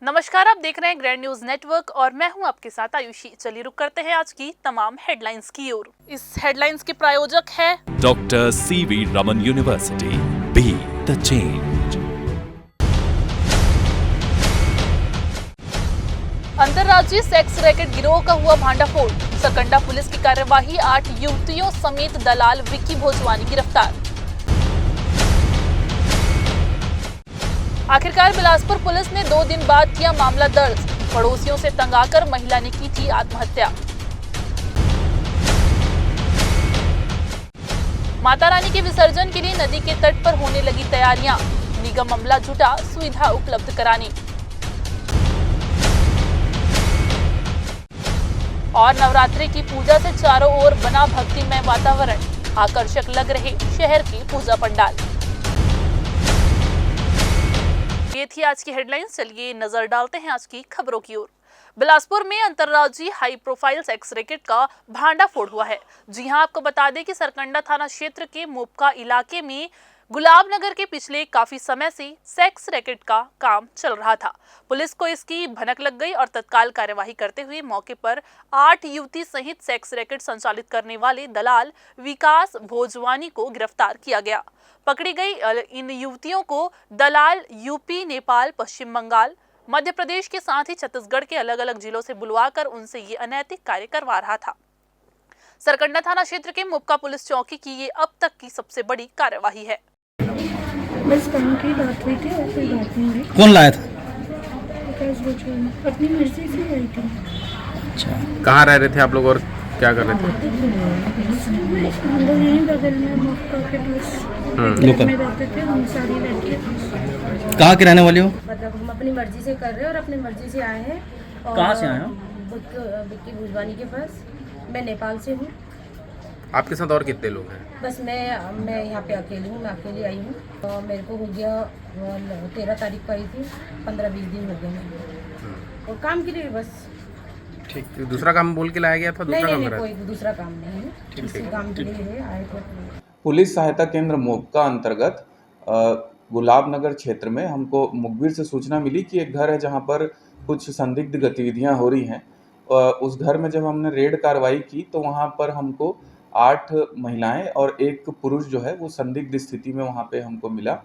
नमस्कार, आप देख रहे हैं ग्रैंड न्यूज नेटवर्क और मैं हूं आपके साथ आयुषी। चलिए रुक करते हैं आज की तमाम हेडलाइंस की ओर। इस हेडलाइंस के प्रायोजक है doctor CV Raman university, be the change. अंतर्राज्यीय सेक्स रैकेट गिरोह का हुआ भांडाफोड़। सरकंडा पुलिस की कार्यवाही, 8 युवतियों समेत दलाल विक्की भोजवानी गिरफ्तार। आखिरकार बिलासपुर पुलिस ने 2 दिन बाद किया मामला दर्ज। पड़ोसियों से तंग आकर महिला ने की थी आत्महत्या। माता रानी के विसर्जन के लिए नदी के तट पर होने लगी तैयारियां। निगम अमला जुटा सुविधा उपलब्ध कराने। और नवरात्रि की पूजा से चारों ओर बना भक्तिमय वातावरण। आकर्षक लग रहे शहर के पूजा पंडाल। ये थी आज की हेडलाइंस। चलिए नजर डालते हैं आज की खबरों की ओर। बिलासपुर में अंतर्राज्यीय हाई प्रोफाइल सेक्स रैकेट का भांडाफोड़ हुआ है। जी हां, आपको बता दें कि सरकंडा थाना क्षेत्र के मोपका इलाके में गुलाब नगर के पिछले काफी समय से सेक्स रैकेट का काम चल रहा था। पुलिस को इसकी भनक लग गई और तत्काल कार्यवाही करते हुए मौके पर 8 युवती सहित सेक्स रैकेट संचालित करने वाले दलाल विकास भोजवानी को गिरफ्तार किया गया। पकड़ी गई इन युवतियों को दलाल यूपी, नेपाल, पश्चिम बंगाल, मध्य प्रदेश के साथ ही छत्तीसगढ़ के अलग अलग जिलों से बुलवाकर उनसे ये अनैतिक कार्य करवा रहा था। सरकंडा थाना क्षेत्र के मुक्का पुलिस चौकी की ये अब तक की सबसे बड़ी कार्यवाही है। बस काम की बात हुई थी और कोई बात नहीं हुई। कौन लाया था? विकास भोजवानी अपनी मर्जी से आई थी। अच्छा, कहाँ रह रहे थे आप लोग और क्या कर रहे थे? हम लोग यहीं बगल में मक्का के पास लोकल में रहते थे। हम सारी लड़कियाँ कहाँ के रहने वाले हो? मतलब हम अपनी मर्जी से कर रहे हैं और अपनी मर्जी से आए हैं। और कहाँ से आए हो? विक्की भोजवानी के पास। मैं नेपाल से हूँ। आपके साथ और कितने लोग हैं? बस मैं यहाँ पे अकेली हूँ। मैं अकेली आई हूँ और मेरे को हो गया 13 तारीख को आई थी। 15-20 दिन हो गए हैं और काम के लिए बस। ठीक, दूसरा काम बोल के लाया गया था? दूसरा नहीं, काम कोई दूसरा काम नहीं है। इसी काम के लिए है आए थे। पुलिस सहायता केंद्र मोपका अंतर्गत गुलाब नगर क्षेत्र में हमको मुखबिर से सूचना मिली कि एक घर है जहां पर कुछ संदिग्ध गतिविधियां हो रही हैं। उस घर में जब हमने रेड कार्रवाई की तो वहां पर हमको 8 महिलाएं और एक पुरुष जो है वो संदिग्ध स्थिति में वहां पे हमको मिला,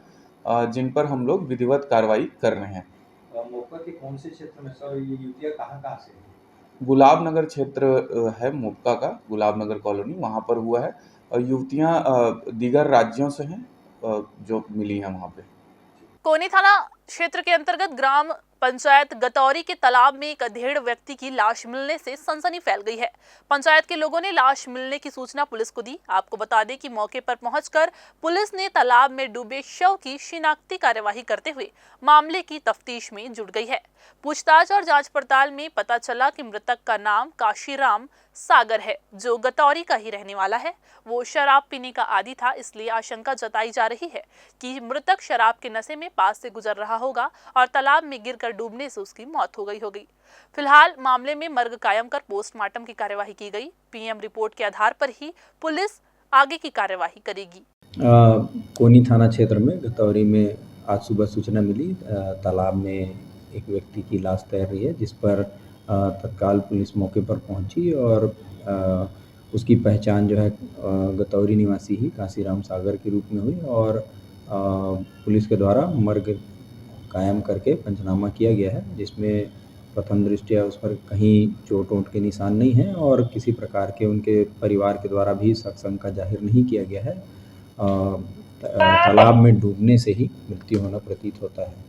जिन पर हम लोग विधिवत कार्रवाई कर रहे हैं। मोपका के कौन से क्षेत्र में सर ये युवतियाँ कहाँ से हैं? गुलाब नगर क्षेत्र है मोपका का, गुलाब नगर कॉलोनी, वहाँ पर हुआ है। और युवतियाँ दीगर राज्यों से हैं जो मिली हैं वहाँ पे। कोनी थाना क्षेत्र के अंतर्गत ग्राम पंचायत गतौरी के तालाब में एक अधेड़ व्यक्ति की लाश मिलने से सनसनी फैल गई है। पंचायत के लोगों ने लाश मिलने की सूचना पुलिस को दी। आपको बता दें कि मौके पर पहुंचकर पुलिस ने तालाब में डूबे शव की शिनाख्ती कार्यवाही करते हुए मामले की तफ्तीश में जुट गई है। पूछताछ और जांच पड़ताल में पता चला कि मृतक का नाम काशीराम सागर है, जो गतौरी का ही रहने वाला है। वो शराब पीने का आदी था, इसलिए आशंका जताई जा रही है कि मृतक शराब के नशे में पास से गुजर रहा होगा और तालाब में गिरकर डूबने से उसकी मौत हो गई होगी। फिलहाल मामले में मर्ग कायम कर पोस्टमार्टम की कार्यवाही की गई। पीएम रिपोर्ट के आधार पर ही पुलिस आगे की कार्यवाही करेगी। कोनी थाना क्षेत्र में गतौरी में आज सुबह सूचना मिली, तालाब में एक व्यक्ति की लाश तैर रही है, जिस पर तत्काल पुलिस मौके पर पहुंची और उसकी पहचान जो है गतौरी निवासी ही काशीराम सागर के रूप में हुई और पुलिस के द्वारा मर्ग कायम करके पंचनामा किया गया है, जिसमें प्रथम दृष्टया उस पर कहीं चोट वोट के निशान नहीं हैं और किसी प्रकार के उनके परिवार के द्वारा भी शंका जाहिर नहीं किया गया है। तालाब में डूबने से ही मृत्यु होना प्रतीत होता है।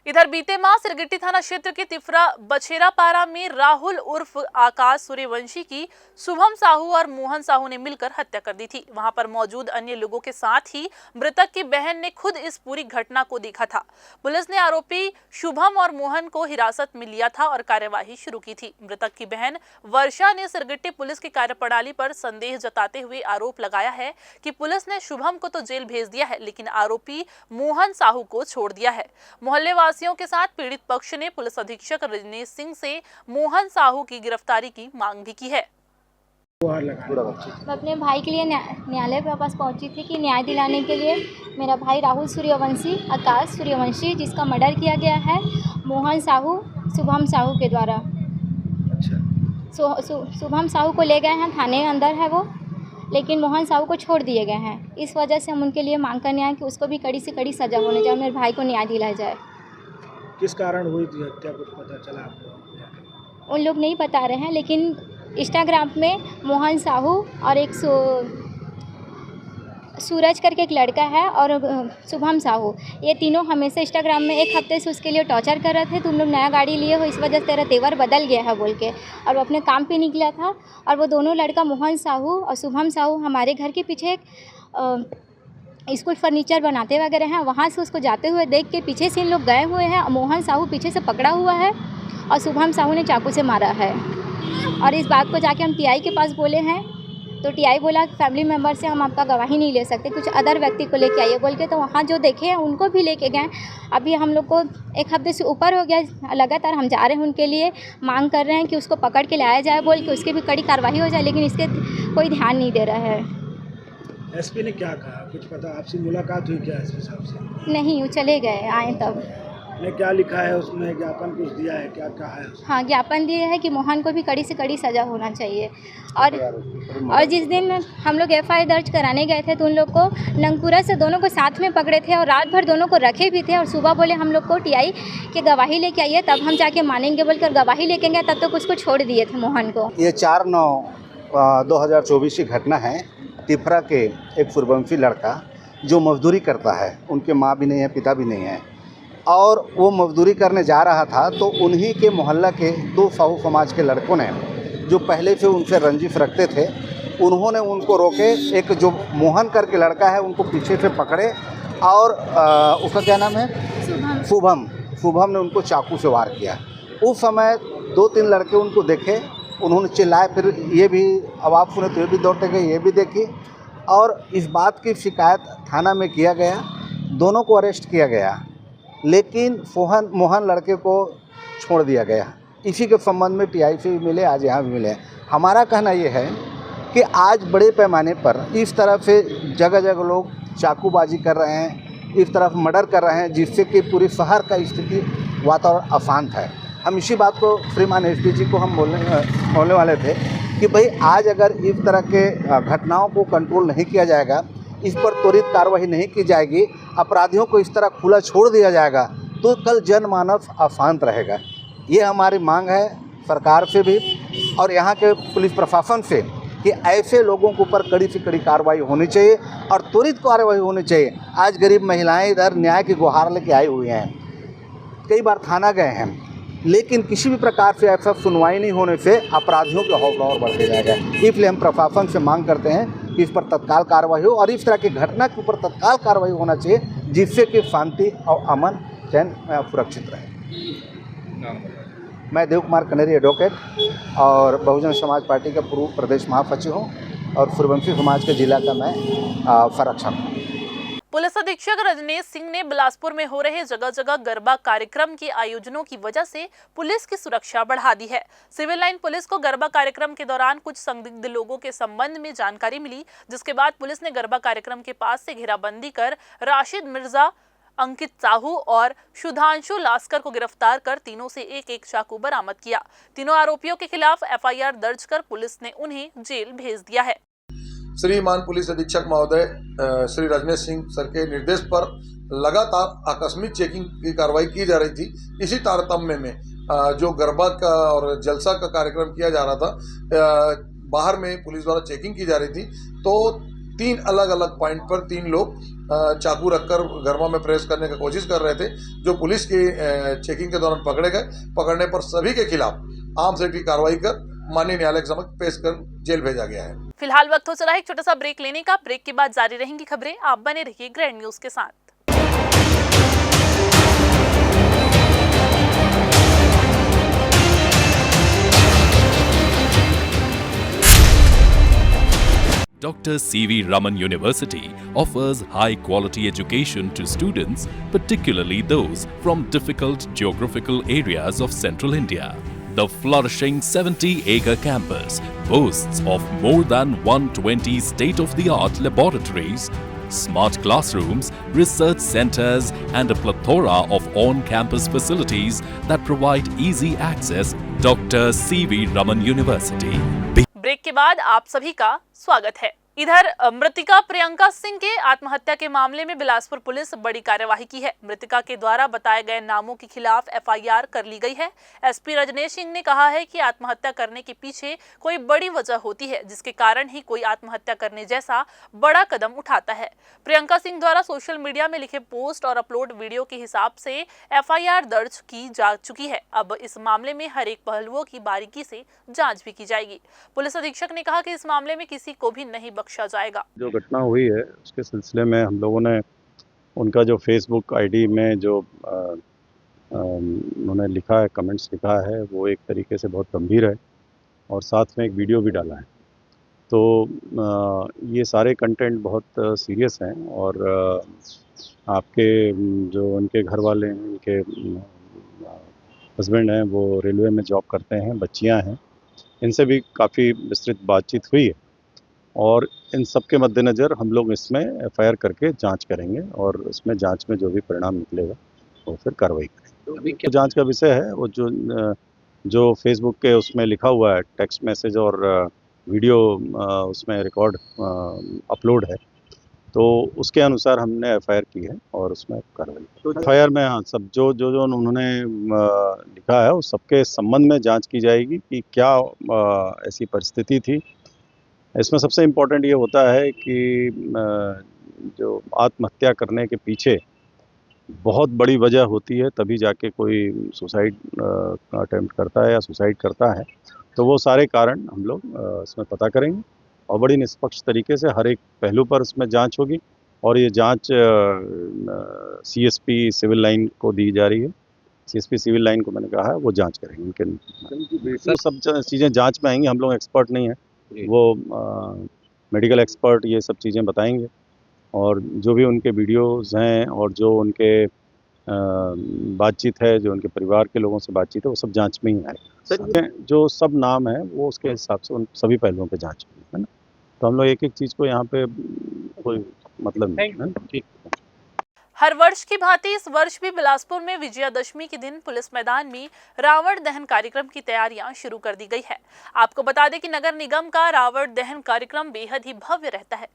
इधर बीते माह सिरगिट्टी थाना क्षेत्र के तिफरा बछेरापारा में राहुल उर्फ आकाश सूर्यवंशी की शुभम साहू और मोहन साहू ने मिलकर हत्या कर दी थी। वहां पर मौजूद अन्य लोगों के साथ ही मृतक की बहन ने खुद इस पूरी घटना को देखा था। पुलिस ने आरोपी शुभम और मोहन को हिरासत में लिया था और कार्यवाही शुरू की थी। मृतक की बहन वर्षा ने सिरगिट्टी पुलिस की कार्यप्रणाली पर संदेह जताते हुए आरोप लगाया है कि पुलिस ने शुभम को तो जेल भेज दिया है, लेकिन आरोपी मोहन साहू को छोड़ दिया है। मोहल्ले वासियों के साथ पीड़ित पक्ष ने पुलिस अधीक्षक रजनीश सिंह से मोहन साहू की गिरफ्तारी की मांग भी की है। मैं अपने भाई के लिए न्यायालय के पास पहुंची थी कि न्याय दिलाने के लिए। मेरा भाई राहुल सूर्यवंशी, आकाश सूर्यवंशी, जिसका मर्डर किया गया है, मोहन साहू, शुभम साहू के द्वारा। अच्छा। शुभम साहू को ले गए हैं, थाने अंदर है वो, लेकिन मोहन साहू को छोड़ दिए गए हैं। इस वजह से हम उनके लिए मांग करने आए कि उसको भी कड़ी से कड़ी सज़ा होनी चाहिए, मेरे भाई को न्याय दिलाया जाए। किस कारण हुई थी हत्या, कुछ पता चला आपको? उन लोग नहीं बता रहे हैं, लेकिन इंस्टाग्राम में मोहन साहू और एक सूरज करके एक लड़का है और शुभम साहू, ये तीनों हमेशा इंस्टाग्राम में एक हफ्ते से उसके लिए टॉर्चर कर रहे थे। तुम लोग नया गाड़ी लिए हो, इस वजह से तेरा तेवर बदल गया है बोल के, और वो अपने काम पे निकला था। और वो दोनों लड़का मोहन साहू और शुभम साहू हमारे घर के पीछे एक स्कूल फर्नीचर बनाते वगैरह हैं, वहाँ से उसको जाते हुए देख के पीछे से इन लोग गए हुए हैं। मोहन साहू पीछे से पकड़ा हुआ है और शुभम साहू ने चाकू से मारा है। और इस बात को जाके हम टीआई के पास बोले हैं, तो टीआई बोला कि फैमिली मेम्बर से हम आपका गवाही नहीं ले सकते, कुछ अदर व्यक्ति को लेके आइए बोल के। तो वहाँ जो देखे हैं उनको भी लेके गए। अभी हम लोग को एक हफ्ते से ऊपर हो गया, लगातार हम जा रहे हैं उनके लिए, मांग कर रहे हैं कि उसको पकड़ के लाया जाए बोल के, उसकी भी कड़ी कार्रवाई हो जाए, लेकिन इसके कोई ध्यान नहीं दे रहा है। एसपी ने क्या कहा, कुछ पता? आपसे मुलाकात हुई क्या एसपी साहब से? नहीं, वो चले गए, आए तब। ने क्या लिखा है उसमें, ज्ञापन कुछ दिया है, क्या कहा है उसमें? हाँ, ज्ञापन दिए है कि मोहन को भी कड़ी से कड़ी सज़ा होना चाहिए। और जिस दिन हम लोग एफआईआर दर्ज कराने गए थे तो उन लोग को नंगपुरा से दोनों को साथ में पकड़े थे और रात भर दोनों को रखे भी थे। और सुबह बोले हम लोग को टीआई के गवाही लेके आइए, तब हम जाके मानेंगे बोलकर गवाही लेके गए, तब तक उसको छोड़ दिए थे मोहन को। ये 4/9/2024 की घटना है। तिफरा के एक सूर्यवंशी लड़का जो मजदूरी करता है, उनके माँ भी नहीं है, पिता भी नहीं है, और वो मजदूरी करने जा रहा था तो उन्हीं के मोहल्ला के 2 साहू समाज के लड़कों ने, जो पहले से उनसे रंजिश रखते थे, उन्होंने उनको रोके। एक जो मोहन करके लड़का है उनको पीछे से पकड़े और उसका क्या नाम है, शुभम ने उनको चाकू से वार किया। उस समय 2-3 लड़के उनको देखे, उन्होंने चिल्लाए, फिर ये भी आवाज़ सुने तो ये भी दौड़ते गए, ये भी देखी, और इस बात की शिकायत थाना में किया गया। दोनों को अरेस्ट किया गया, लेकिन मोहन लड़के को छोड़ दिया गया। इसी के संबंध में टीआई से भी मिले, आज यहाँ भी मिले। हमारा कहना ये है कि आज बड़े पैमाने पर इस तरह से जगह जगह लोग चाकूबाजी कर रहे हैं, इस तरफ मर्डर कर रहे हैं, जिससे कि पूरे शहर का स्थिति वातावरण अशांत है। हम इसी बात को श्रीमान एसपी जी को हम बोलने वाले थे कि भाई आज अगर इस तरह के घटनाओं को कंट्रोल नहीं किया जाएगा, इस पर त्वरित कार्रवाई नहीं की जाएगी, अपराधियों को इस तरह खुला छोड़ दिया जाएगा, तो कल जनमानस अशांत रहेगा। ये हमारी मांग है सरकार से भी और यहाँ के पुलिस प्रशासन से कि ऐसे लोगों के ऊपर कड़ी से कड़ी कार्रवाई होनी चाहिए और त्वरित कार्रवाई होनी चाहिए। आज गरीब महिलाएं इधर न्याय की गुहार लेके आई हुई हैं, कई बार थाना गए हैं, लेकिन किसी भी प्रकार से ऐसा सुनवाई नहीं होने से अपराधियों का हौसला और बढ़ते जाएगा। इसलिए हम प्रशासन से मांग करते हैं कि इस पर तत्काल कार्रवाई हो और इस तरह की घटना के ऊपर तत्काल कार्रवाई होना चाहिए, जिससे कि शांति और अमन चैन सुरक्षित रहे। मैं देव कुमार कनेरी एडवोकेट और बहुजन समाज पार्टी का पूर्व प्रदेश महासचिव हूँ और सूर्यवंशी समाज के जिला का मैं संरक्षक हूँ। पुलिस अधीक्षक रजनीश सिंह ने बिलासपुर में हो रहे जगह जगह गरबा कार्यक्रम के आयोजनों की वजह से पुलिस की सुरक्षा बढ़ा दी है। सिविल लाइन पुलिस को गरबा कार्यक्रम के दौरान कुछ संदिग्ध लोगों के संबंध में जानकारी मिली, जिसके बाद पुलिस ने गरबा कार्यक्रम के पास से घेराबंदी कर राशिद मिर्जा, अंकित साहू और सुधांशु लास्कर को गिरफ्तार कर तीनों से एक चाकू बरामद किया। तीनों आरोपियों के खिलाफ एफआईआर दर्ज कर पुलिस ने उन्हें जेल भेज दिया है। श्रीमान पुलिस अधीक्षक महोदय श्री रजनीश सिंह सर के निर्देश पर लगातार आकस्मिक चेकिंग की कार्रवाई की जा रही थी। इसी तारतम्य में जो गरबा का और जलसा का कार्यक्रम किया जा रहा था, बाहर में पुलिस द्वारा चेकिंग की जा रही थी, तो 3 अलग अलग पॉइंट पर 3 लोग चाकू रखकर गरबा में प्रवेश करने की कोशिश कर रहे थे, जो पुलिस की चेकिंग के दौरान पकड़े गए। पकड़ने पर सभी के खिलाफ आर्म्स एक्ट की कार्रवाई कर माननीय न्यायालय के समक्ष पेश कर जेल भेजा गया है। फिलहाल वक्त हो चला है एक छोटा सा ब्रेक लेने का। ब्रेक के बाद जारी रहेंगी खबरें, आप बने रहिए ग्रैंड न्यूज के साथ। Dr. C.V. Raman University offers high-quality education to students, particularly those from difficult geographical areas of central India. The flourishing 70-acre campus boasts of more than 120 state-of-the-art laboratories, smart classrooms, research centers, and a plethora of on-campus facilities that provide easy access. Dr. C.V. Raman University. Break के बाद आप सभी का स्वागत है। इधर मृतिका प्रियंका सिंह के आत्महत्या के मामले में बिलासपुर पुलिस बड़ी कार्यवाही की है। मृतिका के द्वारा बताए गए नामों के खिलाफ एफआईआर कर ली गई है। एसपी रजनेश सिंह ने कहा है कि आत्महत्या करने के पीछे कोई बड़ी वजह होती है, जिसके कारण ही कोई आत्महत्या करने जैसा बड़ा कदम उठाता है। प्रियंका सिंह द्वारा सोशल मीडिया में लिखे पोस्ट और अपलोड वीडियो के हिसाब से एफआईआर दर्ज की जा चुकी है। अब इस मामले में हर एक पहलुओं की बारीकी से जाँच भी की जाएगी। पुलिस अधीक्षक ने कहा कि इस मामले में किसी को भी नहीं बख्शा जाएगा। जो घटना हुई है उसके सिलसिले में हम लोगों ने उनका जो फेसबुक आईडी में जो उन्होंने लिखा है, कमेंट्स लिखा है, वो एक तरीके से बहुत गंभीर है और साथ में एक वीडियो भी डाला है। तो ये सारे कंटेंट बहुत सीरियस हैं और आपके जो उनके घर वाले हैं, उनके हस्बैंड हैं, वो रेलवे में जॉब करते हैं, बच्चियां हैं, इनसे भी काफ़ी विस्तृत बातचीत हुई है और इन सब के मद्देनज़र हम लोग इसमें एफआईआर करके जांच करेंगे और उसमें जांच में जो भी परिणाम निकलेगा वो फिर कार्रवाई करेंगे। तो जांच का विषय है वो जो फेसबुक के उसमें लिखा हुआ है, टेक्स्ट मैसेज और वीडियो उसमें रिकॉर्ड अपलोड है, तो उसके अनुसार हमने एफआईआर की है और उसमें कार्रवाई। तो एफआईआर में हाँ सब जो उन्होंने लिखा है उस सबके संबंध में जांच की जाएगी कि क्या ऐसी परिस्थिति थी। इसमें सबसे इम्पोर्टेंट ये होता है कि जो आत्महत्या करने के पीछे बहुत बड़ी वजह होती है, तभी जाके कोई सुसाइड अटेम्प्ट करता है या सुसाइड करता है। तो वो सारे कारण हम लोग इसमें पता करेंगे और बड़ी निष्पक्ष तरीके से हर एक पहलू पर इसमें जांच होगी और ये जांच सीएसपी सिविल लाइन को दी जा रही है। सीएसपी सिविल लाइन को मैंने कहा है वो जांच करेंगे। उनके सब चीज़ें जांच में आएंगी। हम लोग एक्सपर्ट नहीं हैं, वो मेडिकल एक्सपर्ट ये सब चीज़ें बताएंगे और जो भी उनके वीडियोस हैं और जो उनके बातचीत है, जो उनके परिवार के लोगों से बातचीत है, वो सब जांच में ही आएगा। जो सब नाम है वो उसके हिसाब से उन सभी पहलुओं पे जांच होगी, है ना। तो हम लोग एक एक चीज़ को यहाँ पे कोई मतलब नहीं है। ठीक। हर वर्ष की भांति इस वर्ष भी बिलासपुर में विजयादशमी के दिन पुलिस मैदान में रावण दहन कार्यक्रम की तैयारियां शुरू कर दी गई है। आपको बता दें कि नगर निगम का रावण दहन कार्यक्रम बेहद ही भव्य रहता है।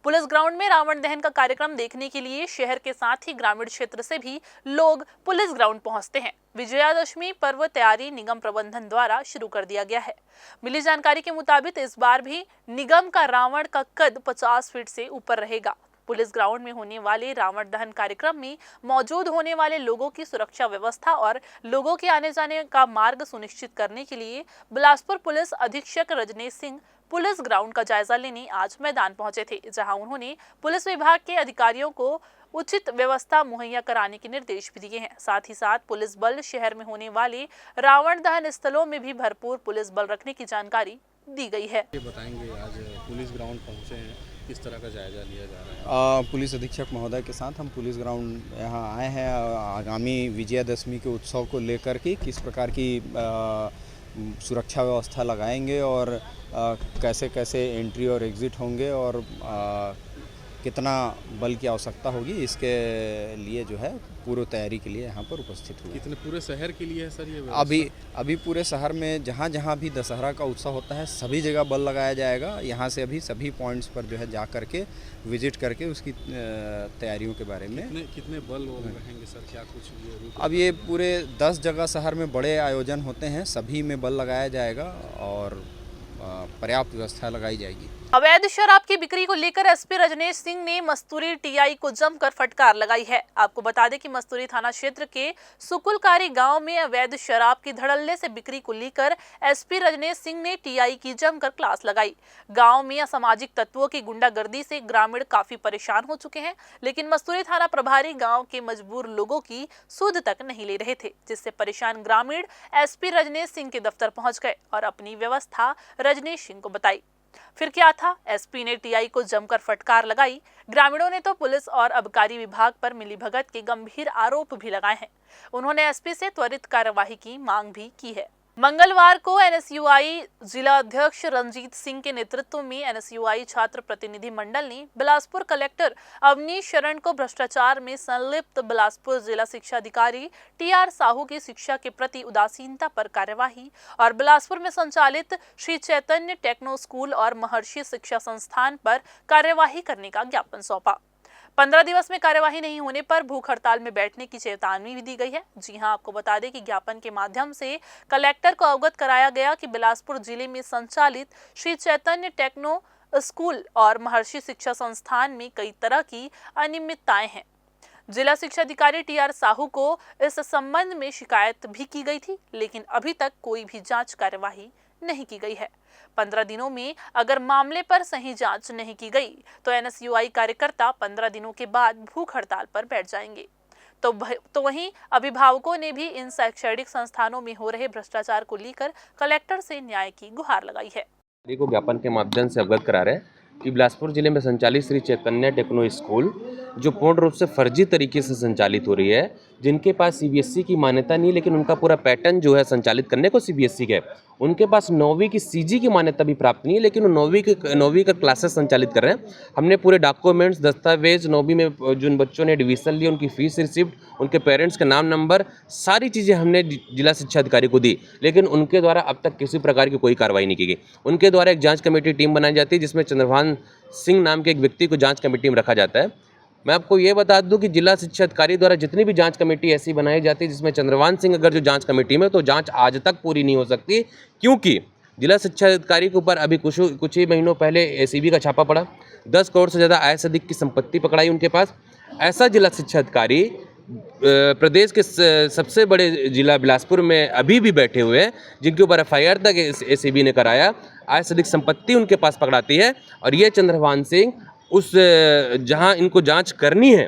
पुलिस ग्राउंड में रावण दहन का कार्यक्रम देखने के लिए शहर के साथ ही ग्रामीण क्षेत्र से भी लोग पुलिस ग्राउंड पहुंचते हैं। विजयादशमी पर्व तैयारी निगम प्रबंधन द्वारा शुरू कर दिया गया है। मिली जानकारी के मुताबिक इस बार भी निगम का रावण का कद 50 फीट से ऊपर रहेगा। पुलिस ग्राउंड में होने वाले रावण दहन कार्यक्रम में मौजूद होने वाले लोगों की सुरक्षा व्यवस्था और लोगों के आने जाने का मार्ग सुनिश्चित करने के लिए बिलासपुर पुलिस अधीक्षक रजनेश सिंह पुलिस ग्राउंड का जायजा लेने आज मैदान पहुंचे थे, जहां उन्होंने पुलिस विभाग के अधिकारियों को उचित व्यवस्था मुहैया कराने के निर्देश भी दिए हैं। साथ ही साथ पुलिस बल शहर में होने वाले रावण दहन स्थलों में भी भरपूर पुलिस बल रखने की जानकारी दी गई है। ये बताएंगे, आज पुलिस ग्राउंड पहुंचे हैं, किस तरह का जायजा लिया जा रहा है? पुलिस अधीक्षक महोदय के साथ हम पुलिस ग्राउंड यहाँ आए हैं आगामी विजयादशमी के उत्सव को लेकर के किस प्रकार की सुरक्षा व्यवस्था लगाएंगे और कैसे कैसे एंट्री और एग्ज़िट होंगे और कितना बल की आवश्यकता होगी, इसके लिए जो है पूर्व तैयारी के लिए यहाँ पर उपस्थित हुए। कितने पूरे शहर के लिए है सर ये? अभी पूरे शहर में जहाँ जहाँ भी दशहरा का उत्सव होता है सभी जगह बल लगाया जाएगा। यहाँ से अभी सभी पॉइंट्स पर जो है जा करके विजिट करके उसकी तैयारियों के बारे में कितने बल रहेंगे सर? क्या कुछ अब ये पूरे 10 जगह शहर में बड़े आयोजन होते हैं, सभी में बल लगाया जाएगा और पर्याप्त व्यवस्था लगाई जाएगी। अवैध शराब की बिक्री को लेकर एसपी रजनेश सिंह ने मस्तूरी टीआई को जमकर फटकार लगाई है। आपको बता दें कि मस्तूरी थाना क्षेत्र के सुकुलकारी गांव में अवैध शराब की धड़ल्ले से बिक्री को लेकर एसपी रजनेश सिंह ने टीआई की जमकर क्लास लगाई। गांव में असामाजिक तत्वों की गुंडागर्दी से ग्रामीण काफी परेशान हो चुके हैं, लेकिन मस्तूरी थाना प्रभारी गाँव के मजबूर लोगों की सुध तक नहीं ले रहे थे, जिससे परेशान ग्रामीण एसपी रजनेश सिंह के दफ्तर पहुंच गए और अपनी व्यवस्था रजनेश सिंह को बताई। फिर क्या था, एसपी ने टीआई को जमकर फटकार लगाई। ग्रामीणों ने तो पुलिस और आबकारी विभाग पर मिलीभगत के गंभीर आरोप भी लगाए हैं। उन्होंने एसपी से त्वरित कार्यवाही की मांग भी की है। मंगलवार को एनएसयूआई जिला अध्यक्ष रंजीत सिंह के नेतृत्व में एनएसयूआई छात्र प्रतिनिधि मंडल ने बिलासपुर कलेक्टर अवनीश शरण को भ्रष्टाचार में संलिप्त बिलासपुर जिला शिक्षा अधिकारी टीआर साहू की शिक्षा के प्रति उदासीनता पर कार्यवाही और बिलासपुर में संचालित श्री चैतन्य टेक्नो स्कूल और महर्षि शिक्षा संस्थान पर कार्यवाही करने का ज्ञापन सौंपा। 15 दिवस में कार्यवाही नहीं होने पर भूख हड़ताल में बैठने की चेतावनी भी दी गई है। जी हां, आपको बता दें कि ज्ञापन के माध्यम से कलेक्टर को अवगत कराया गया कि बिलासपुर जिले में संचालित श्री चैतन्य टेक्नो स्कूल और महर्षि शिक्षा संस्थान में कई तरह की अनियमितताएं हैं। जिला शिक्षा अधिकारी टीआर साहू को इस संबंध में शिकायत भी की गई थी, लेकिन अभी तक कोई भी जांच कार्यवाही नहीं की गई है। 15 दिनों में अगर मामले पर सही जांच नहीं की गई तो एनएसयूआई कार्यकर्ता 15 दिनों के बाद भूख हड़ताल पर बैठ जाएंगे। तो वहीं अभिभावकों ने भी इन शैक्षणिक संस्थानों में हो रहे भ्रष्टाचार को लेकर कलेक्टर से न्याय की गुहार लगाई है। को ज्ञापन के माध्यम से अवगत करा रहे हैं कि बिलासपुर जिले में संचालित श्री चैतन्य टेक्नो स्कूल जो पूर्ण रूप से फर्जी तरीके से संचालित हो रही है, जिनके पास सीबीएसई की मान्यता नहीं, लेकिन उनका पूरा पैटर्न जो है संचालित करने को सीबीएसई का है। उनके पास 9वीं की सीजी की मान्यता भी प्राप्त नहीं है, लेकिन वो 9वीं का क्लासेस संचालित कर रहे हैं। हमने पूरे डॉक्यूमेंट्स, दस्तावेज, 9वीं में जिन बच्चों ने एडमिशन ली उनकी फीस रिसिप्ट, उनके पेरेंट्स के नाम नंबर, सारी चीज़ें हमने जिला शिक्षा अधिकारी को दी, लेकिन उनके द्वारा अब तक किसी प्रकार की कोई कार्रवाई नहीं की गई। उनके द्वारा एक जाँच कमेटी टीम बनाई जाती है जिसमें चंद्रभान सिंह नाम के एक व्यक्ति को जाँच कमेटी में रखा जाता है। मैं आपको ये बता दूं कि जिला शिक्षा अधिकारी द्वारा जितनी भी जांच कमेटी ऐसी बनाई जाती है जिसमें चंद्रभान सिंह अगर जो जांच कमेटी में, तो जांच आज तक पूरी नहीं हो सकती, क्योंकि जिला शिक्षा अधिकारी के ऊपर अभी कुछ ही महीनों पहले एसीबी का छापा पड़ा। 10 करोड़ से ज़्यादा आय से अधिक की संपत्ति पकड़ाई उनके पास। ऐसा जिला शिक्षा अधिकारी प्रदेश के सबसे बड़े जिला बिलासपुर में अभी भी बैठे हुए हैं, जिनके ऊपर एफआईआर तक एसीबी ने कराया। आय से अधिक संपत्ति उनके पास पकड़ाती है और ये चंद्रभान सिंह उस जहां इनको जांच करनी है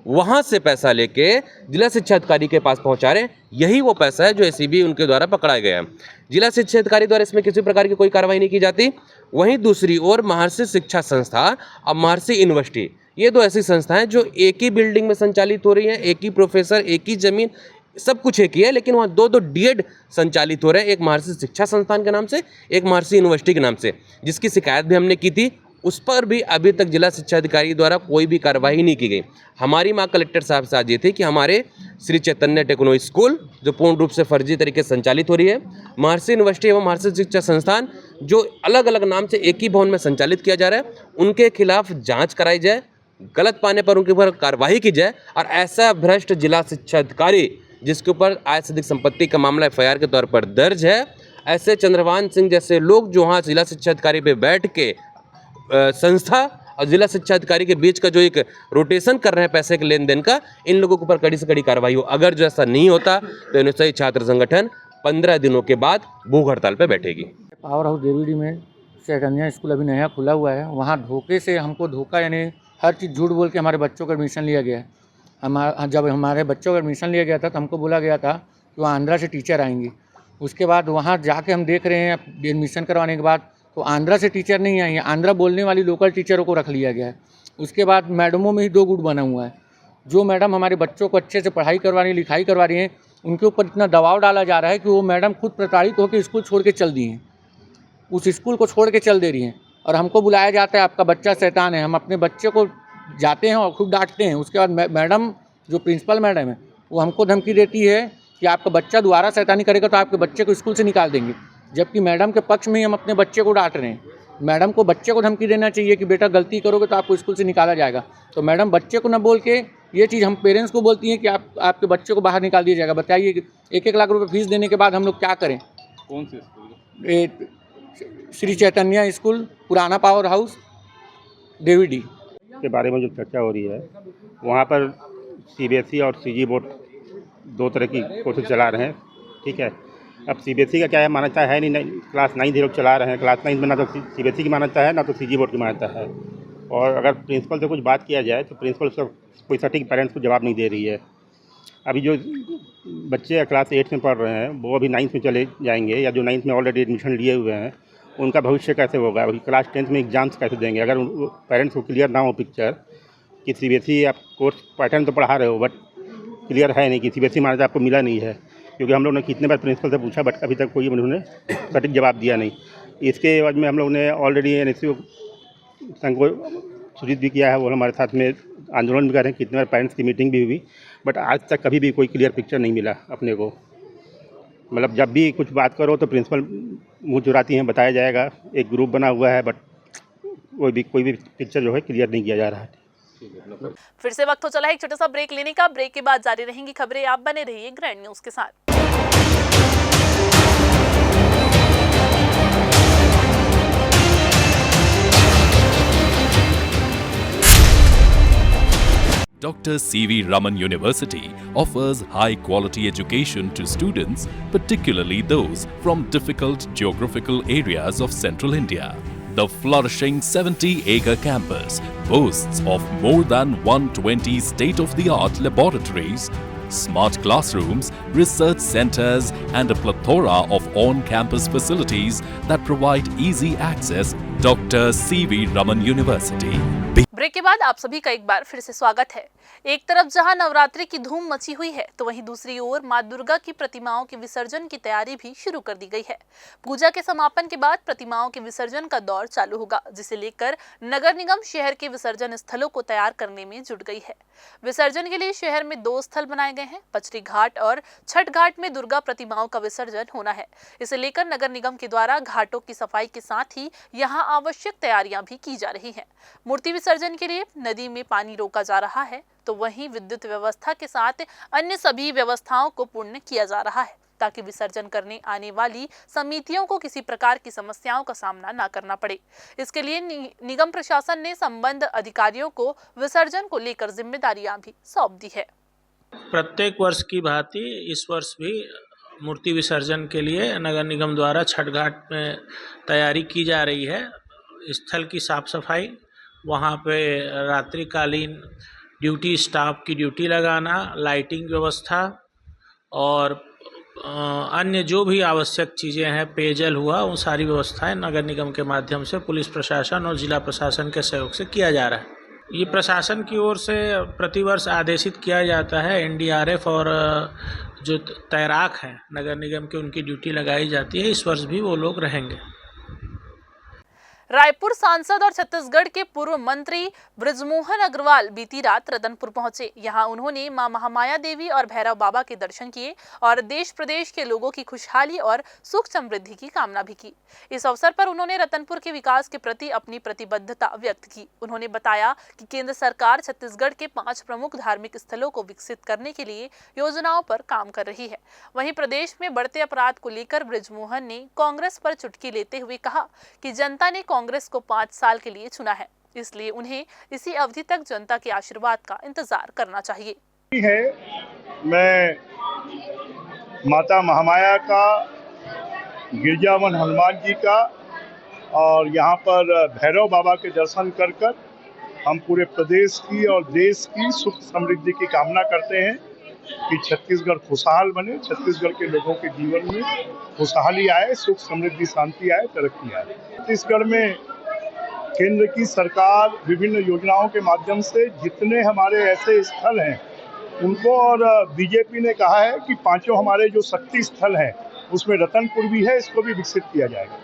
वहां से पैसा लेके जिला शिक्षा अधिकारी के पास पहुंचा रहे हैं। यही वो पैसा है जो एसीबी उनके द्वारा पकड़ाया गया है। जिला शिक्षा अधिकारी द्वारा इसमें किसी प्रकार की कोई कार्रवाई नहीं की जाती। वहीं दूसरी ओर महर्षि शिक्षा संस्था और महर्षि यूनिवर्सिटी, ये दो ऐसी संस्थाएं जो एक ही बिल्डिंग में संचालित हो रही हैं, एक ही प्रोफेसर, एक ही जमीन, सब कुछ एक ही है, लेकिन वहाँ दो डीएड संचालित हो रहे हैं, एक महर्षि शिक्षा संस्थान के नाम से, एक महर्षि यूनिवर्सिटी के नाम से, जिसकी शिकायत भी हमने की थी। उस पर भी अभी तक जिला शिक्षा अधिकारी द्वारा कोई भी कार्रवाई नहीं की गई। हमारी मांग कलेक्टर साहब से आज ये थी कि हमारे श्री चैतन्य टेक्नो स्कूल जो पूर्ण रूप से फर्जी तरीके से संचालित हो रही है, महर्षि यूनिवर्सिटी एवं महर्षि शिक्षा संस्थान जो अलग अलग नाम से एक ही भवन में संचालित किया जा रहा है, उनके खिलाफ जाँच कराई जाए, गलत पाने पर उनके ऊपर कार्रवाई की जाए। और ऐसा भ्रष्ट जिला शिक्षा अधिकारी जिसके ऊपर आय से अधिक संपत्ति का मामला एफआईआर के तौर पर दर्ज है, ऐसे चंद्रभान सिंह जैसे लोग जो वहाँ जिला शिक्षा अधिकारी पे बैठ के संस्था और जिला शिक्षा अधिकारी के बीच का जो एक रोटेशन कर रहे हैं पैसे के लेन देन का, इन लोगों के ऊपर कड़ी से कड़ी कार्रवाई हो। अगर जो ऐसा नहीं होता तो एनएसयूआई छात्र संगठन 15 दिनों के बाद भूख हड़ताल पर बैठेगी। पावर हाउस देवीडी में चैतन्य स्कूल अभी नया खुला हुआ है, वहाँ धोखे से हमको धोखा यानी हर चीज़ झूठ बोल के हमारे बच्चों का एडमिशन लिया गया है। जब हमारे बच्चों का एडमिशन लिया गया था तो हमको बोला गया था कि वहाँ आंध्रा से टीचर आएंगी। उसके बाद वहाँ जाके हम देख रहे हैं एडमिशन करवाने के बाद तो आंध्रा से टीचर नहीं आई है, आंध्रा बोलने वाली लोकल टीचरों को रख लिया गया है। उसके बाद मैडमों में ही 2 गुट बना हुआ है। जो मैडम हमारे बच्चों को अच्छे से पढ़ाई करवा रही, लिखाई करवा रही हैं, उनके ऊपर इतना दबाव डाला जा रहा है कि वो मैडम खुद प्रताड़ित होकर स्कूल छोड़ के चल दी हैं, उस स्कूल को छोड़ के चल दे रही हैं। और हमको बुलाया जाता है आपका बच्चा शैतान है, हम अपने बच्चे को जाते हैं और खूब डांटते हैं। उसके बाद मैडम जो प्रिंसिपल मैडम है वो हमको धमकी देती है कि आपका बच्चा दोबारा शैतानी करेगा तो आपके बच्चे को स्कूल से निकाल देंगे, जबकि मैडम के पक्ष में ही हम अपने बच्चे को डांट रहे हैं। मैडम को बच्चे को धमकी देना चाहिए कि बेटा गलती करोगे तो आपको स्कूल से निकाला जाएगा, तो मैडम बच्चे को न बोल के ये चीज़ हम पेरेंट्स को बोलती हैं कि आपके बच्चे को बाहर निकाल दिया जाएगा। बताइए कि 1-1 लाख रुपए फीस देने के बाद हम लोग क्या करें। कौन से स्कूल? श्री चैतन्य स्कूल, पुराना पावर हाउस, देवीडी के बारे में जो चर्चा हो रही है, वहाँ पर सीबीएसई और सीजी बोर्ड 2 तरह की कोर्सेज चला रहे हैं। ठीक है, अब सीबीएसई का क्या है, मान्यता है नहीं, क्लास 9 लोग चला रहे हैं। क्लास 9 में ना तो सीबीएसई की मान्यता है ना तो सीजी बोर्ड की मान्यता है। और अगर प्रिंसिपल से कुछ बात किया जाए तो प्रिंसिपल उसका कोई सटीक पेरेंट्स को जवाब नहीं दे रही है। अभी जो बच्चे क्लास 8 में पढ़ रहे हैं वो अभी 9th में चले जाएंगे, या जो 9th में ऑलरेडी एडमिशन लिए हुए हैं उनका भविष्य कैसे होगा, अभी क्लास 10th में एग्जाम्स कैसे देंगे। अगर पेरेंट्स को क्लियर ना हो पिक्चर कि सीबीएसई आप कोर्स पैटर्न तो पढ़ा रहे हो बट क्लियर है नहीं कि सीबीएसई मान्यता आपको मिला नहीं है, क्योंकि हम लोग ने कितने बार प्रिंसिपल से पूछा बट अभी तक कोई उन्होंने सटीक जवाब दिया नहीं। इसके बाद में हम लोग ने ऑलरेडी NSU संघ को सूचित भी किया है, वो हमारे साथ में आंदोलन भी कर रहे हैं, कितने बार पेरेंट्स की मीटिंग भी हुई बट आज तक कभी भी कोई क्लियर पिक्चर नहीं मिला अपने को। मतलब जब भी कुछ बात करो तो प्रिंसिपल मुँह चुराती हैं, बताया जाएगा एक ग्रुप बना हुआ है बट कोई भी पिक्चर जो है क्लियर नहीं किया जा रहा है। फिर से वक्त हो चला है एक छोटा सा ब्रेक लेने का। ब्रेक के बाद जारी रहेंगी खबरें, आप बने रहिए ग्रैंड न्यूज के साथ। Dr. C.V. Raman University offers high-quality education to students, particularly those from difficult geographical areas of Central India. The flourishing 70-acre campus boasts of more than 120 state-of-the-art laboratories, smart classrooms, research centers, and a plethora of on-campus facilities that provide easy access. Dr. C.V. Raman University. Break के बाद आप सभी का एक बार फिर से स्वागत है। एक तरफ जहां नवरात्रि की धूम मची हुई है तो वहीं दूसरी ओर मां दुर्गा की प्रतिमाओं के विसर्जन की तैयारी भी शुरू कर दी गई है। पूजा के समापन के बाद प्रतिमाओं के विसर्जन का दौर चालू होगा, जिसे लेकर नगर निगम शहर के विसर्जन स्थलों को तैयार करने में जुट गई है। विसर्जन के लिए शहर में 2 स्थल बनाए गए हैं। पचरी घाट और छठ घाट में दुर्गा प्रतिमाओं का विसर्जन होना है। इसे लेकर नगर निगम के द्वारा घाटों की सफाई के साथ ही यहाँ आवश्यक तैयारियां भी की जा रही हैं। मूर्ति विसर्जन के लिए नदी में पानी रोका जा रहा है, तो वहीं विद्युत व्यवस्था के साथ अन्य सभी व्यवस्थाओं को पूर्ण किया जा रहा है, ताकि विसर्जन करने आने वाली समितियों को किसी प्रकार की समस्याओं का सामना न करना पड़े। इसके लिए निगम प्रशासन ने संबंध अधिकारियों को विसर्जन को लेकर जिम्मेदारियां भी सौंप दी है। प्रत्येक वर्ष की भांति इस वर्ष भी मूर्ति विसर्जन के लिए नगर निगम द्वारा छठ घाट में तैयारी की जा रही है। स्थल की साफ सफाई, वहाँ पे रात्रिकालीन ड्यूटी स्टाफ की ड्यूटी लगाना, लाइटिंग व्यवस्था और अन्य जो भी आवश्यक चीज़ें हैं, पेयजल हुआ, उन सारी व्यवस्थाएं नगर निगम के माध्यम से पुलिस प्रशासन और जिला प्रशासन के सहयोग से किया जा रहा है। ये प्रशासन की ओर से प्रतिवर्ष आदेशित किया जाता है। NDRF और जो तैराक हैं नगर निगम के, उनकी ड्यूटी लगाई जाती है। इस वर्ष भी वो लोग रहेंगे। रायपुर सांसद और छत्तीसगढ़ के पूर्व मंत्री बृजमोहन अग्रवाल बीती रात रतनपुर पहुंचे। यहां उन्होंने मां महामाया देवी और भैरव बाबा के दर्शन किए और देश प्रदेश के लोगों की खुशहाली और सुख समृद्धि की कामना भी की। इस अवसर पर उन्होंने रतनपुर के विकास के प्रति अपनी प्रतिबद्धता व्यक्त की। उन्होंने बताया कि केंद्र सरकार छत्तीसगढ़ के 5 प्रमुख धार्मिक स्थलों को विकसित करने के लिए योजनाओं पर काम कर रही है। वहीं प्रदेश में बढ़ते अपराध को लेकर बृजमोहन ने कांग्रेस पर चुटकी लेते हुए कहा कि जनता ने कांग्रेस को 5 साल के लिए चुना है, इसलिए उन्हें इसी अवधि तक जनता के आशीर्वाद का इंतजार करना चाहिए। मैं माता महामाया का, गिरजावन हनुमान जी का और यहाँ पर भैरव बाबा के दर्शन कर कर हम पूरे प्रदेश की और देश की सुख समृद्धि की कामना करते हैं कि छत्तीसगढ़ खुशहाल बने, छत्तीसगढ़ के लोगों के जीवन में खुशहाली आए, सुख समृद्धि, शांति आए, तरक्की आए। छत्तीसगढ़ में केंद्र की सरकार विभिन्न योजनाओं के माध्यम से जितने हमारे ऐसे स्थल हैं उनको, और बीजेपी ने कहा है कि 5 हमारे जो शक्ति स्थल हैं उसमें रतनपुर भी है, इसको भी विकसित किया जाएगा।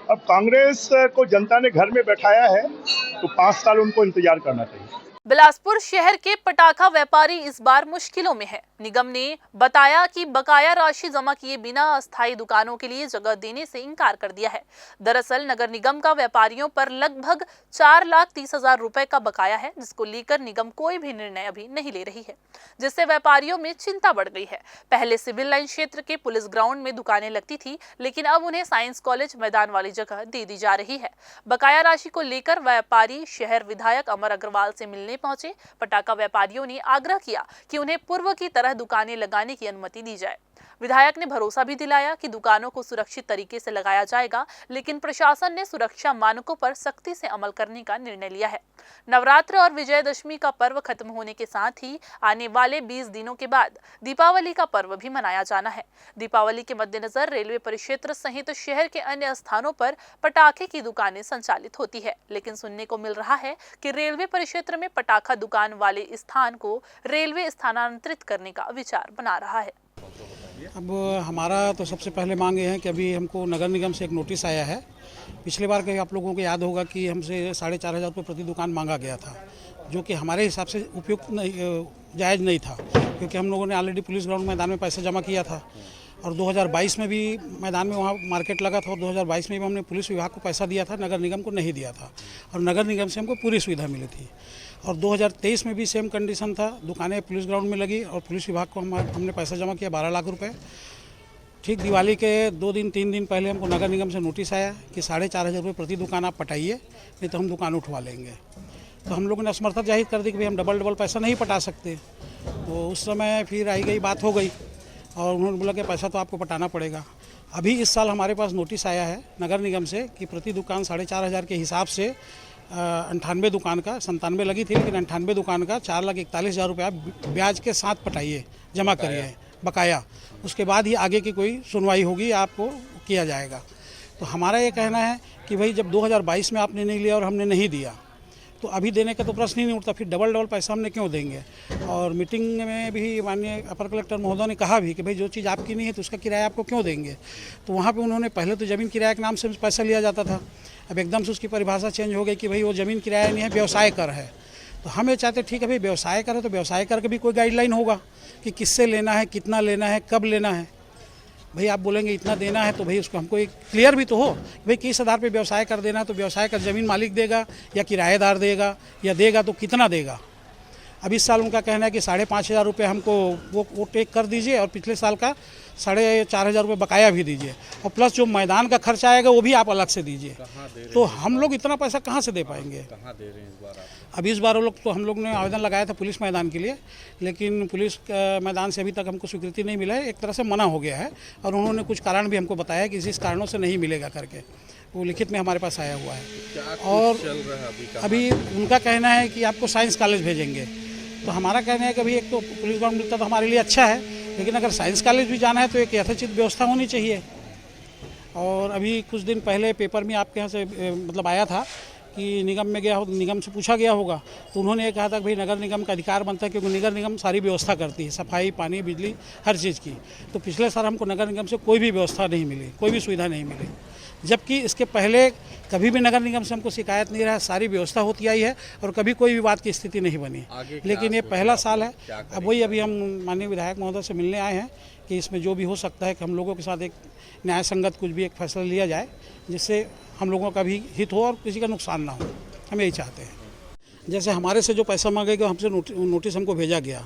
अब कांग्रेस को जनता ने घर में बैठाया है तो 5 साल उनको इंतजार करना चाहिए। बिलासपुर शहर के पटाखा व्यापारी इस बार मुश्किलों में है। निगम ने बताया कि बकाया राशि जमा किए बिना अस्थायी दुकानों के लिए जगह देने से इनकार कर दिया है। दरअसल नगर निगम का व्यापारियों पर लगभग 4,30,000 रुपए का बकाया है, जिसको लेकर निगम कोई भी निर्णय अभी नहीं ले रही है, जिससे व्यापारियों में चिंता बढ़ गई है। पहले सिविल लाइन क्षेत्र के पुलिस ग्राउंड में दुकानें लगती थी, लेकिन अब उन्हें साइंस कॉलेज मैदान वाली जगह दे दी जा रही है। बकाया राशि को लेकर व्यापारी शहर विधायक अमर अग्रवाल से मिलने पहुंचे। पटाखा व्यापारियों ने आग्रह किया कि उन्हें पूर्व की तरह दुकानें लगाने की अनुमति दी जाए। विधायक ने भरोसा भी दिलाया कि दुकानों को सुरक्षित तरीके से लगाया जाएगा, लेकिन प्रशासन ने सुरक्षा मानकों पर सख्ती से अमल करने का निर्णय लिया है। नवरात्र और विजयदशमी का पर्व खत्म होने के साथ ही आने वाले 20 दिनों के बाद दीपावली का पर्व भी मनाया जाना है। दीपावली के मद्देनजर रेलवे परिक्षेत्र सहित शहर के अन्य स्थानों पर पटाखे की दुकानें संचालित होती है, लेकिन सुनने को मिल रहा है कि रेलवे परिक्षेत्र में पटाखा दुकान वाले स्थान को रेलवे स्थानांतरित करने का विचार बना रहा है। अब हमारा तो सबसे पहले मांग ये है कि अभी हमको नगर निगम से एक नोटिस आया है। पिछली बार के आप लोगों को याद होगा कि हमसे 4,500 रुपये प्रति दुकान मांगा गया था, जो कि हमारे हिसाब से उपयुक्त नहीं, जायज़ नहीं था, क्योंकि हम लोगों ने ऑलरेडी पुलिस ग्राउंड मैदान में पैसा जमा किया था और 2022 में भी मैदान में वहाँ मार्केट लगा था और 2022 में भी हमने पुलिस विभाग को पैसा दिया था, नगर निगम को नहीं दिया था और नगर निगम से हमको पूरी सुविधा मिली थी। और 2023 में भी सेम कंडीशन था, दुकानें पुलिस ग्राउंड में लगी और पुलिस विभाग को हमने पैसा जमा किया 12 लाख रुपए। ठीक दिवाली के 2 दिन 3 दिन पहले हमको नगर निगम से नोटिस आया कि 4,500 रुपये प्रति दुकान आप पटाइए, नहीं तो हम दुकान उठवा लेंगे। तो हम लोगों ने असमर्थता जाहिर कर दी कि भाई हम डबल पैसा नहीं पटा सकते। तो उस समय फिर आई गई बात हो गई और उन्होंने बोला कि पैसा तो आपको पटाना पड़ेगा। अभी इस साल हमारे पास नोटिस आया है नगर निगम से कि प्रति दुकान 4,500 के हिसाब से 98 दुकान का 97 लगी थी, लेकिन 98 दुकान का 4,41,000 रुपया ब्याज के साथ पटाइए, जमा करिए बकाया। उसके बाद ही आगे की कोई सुनवाई होगी, आपको किया जाएगा। तो हमारा ये कहना है कि भाई जब 2022 में आपने नहीं लिया और हमने नहीं दिया तो अभी देने का तो प्रश्न ही नहीं उठता, फिर डबल पैसा हमने क्यों देंगे। और मीटिंग में भी माननीय अपर कलेक्टर महोदय ने कहा भी कि भाई जो चीज़ आपकी नहीं है तो उसका किराया आपको क्यों देंगे। तो वहाँ पे उन्होंने पहले तो ज़मीन किराए के नाम से पैसा लिया जाता था, अब एकदम से उसकी परिभाषा चेंज हो गई कि भाई वो ज़मीन किराया नहीं है, व्यवसाय कर है। तो हम ये चाहते ठीक है भाई व्यवसाय कर है तो व्यवसाय कर के भी कोई गाइडलाइन होगा कि किससे लेना है, कितना लेना है, कब लेना है। भाई आप बोलेंगे इतना देना है तो भाई उसको हमको एक क्लियर भी तो हो भाई किस आधार पे व्यवसाय कर देना है, तो व्यवसाय का ज़मीन मालिक देगा या किराएदार देगा, या देगा तो कितना देगा। अब इस साल उनका कहना है कि 5,500 रुपये हमको वो टेक कर दीजिए और पिछले साल का 4,500 रुपये बकाया भी दीजिए और प्लस जो मैदान का खर्चा आएगा वो भी आप अलग से दीजिए। तो हम लोग इतना पैसा कहाँ से दे पाएंगे। कहाँ दे रहे हैं इस बार आप? अभी इस बार हम लोग ने आवेदन लगाया था पुलिस मैदान के लिए, लेकिन पुलिस मैदान से अभी तक हमको स्वीकृति नहीं मिला है, एक तरह से मना हो गया है और उन्होंने कुछ कारण भी हमको बताया कि इस कारणों से नहीं मिलेगा करके, वो लिखित में हमारे पास आया हुआ है। और अभी उनका कहना है कि आपको साइंस कॉलेज भेजेंगे, तो हमारा कहना है कि अभी एक तो पुलिस ग्राउंड मिलता तो हमारे लिए अच्छा है, लेकिन अगर साइंस कॉलेज भी जाना है तो एक यथोचित व्यवस्था होनी चाहिए। और अभी कुछ दिन पहले पेपर में आपके यहाँ से मतलब आया था कि निगम में गया हो, निगम से पूछा गया होगा, तो उन्होंने ये कहा था कि भाई नगर निगम का अधिकार बनता है क्योंकि नगर निगम सारी व्यवस्था करती है, सफाई, पानी, बिजली, हर चीज़ की। तो पिछले साल हमको नगर निगम से कोई भी व्यवस्था नहीं मिली, कोई भी सुविधा नहीं मिली, जबकि इसके पहले कभी भी नगर निगम से हमको शिकायत नहीं रहा, सारी व्यवस्था होती आई है और कभी कोई विवाद की स्थिति नहीं बनी। लेकिन ये पहला साल है। अब वही अभी हम माननीय विधायक महोदय से मिलने आए हैं कि इसमें जो भी हो सकता है कि हम लोगों के साथ एक न्याय संगत कुछ भी एक फैसला लिया जाए जिससे हम लोगों का भी हित हो और किसी का नुकसान ना हो, हम यही चाहते हैं। जैसे हमारे से जो पैसा मांगेगा हमसे नोटिस हमको भेजा गया,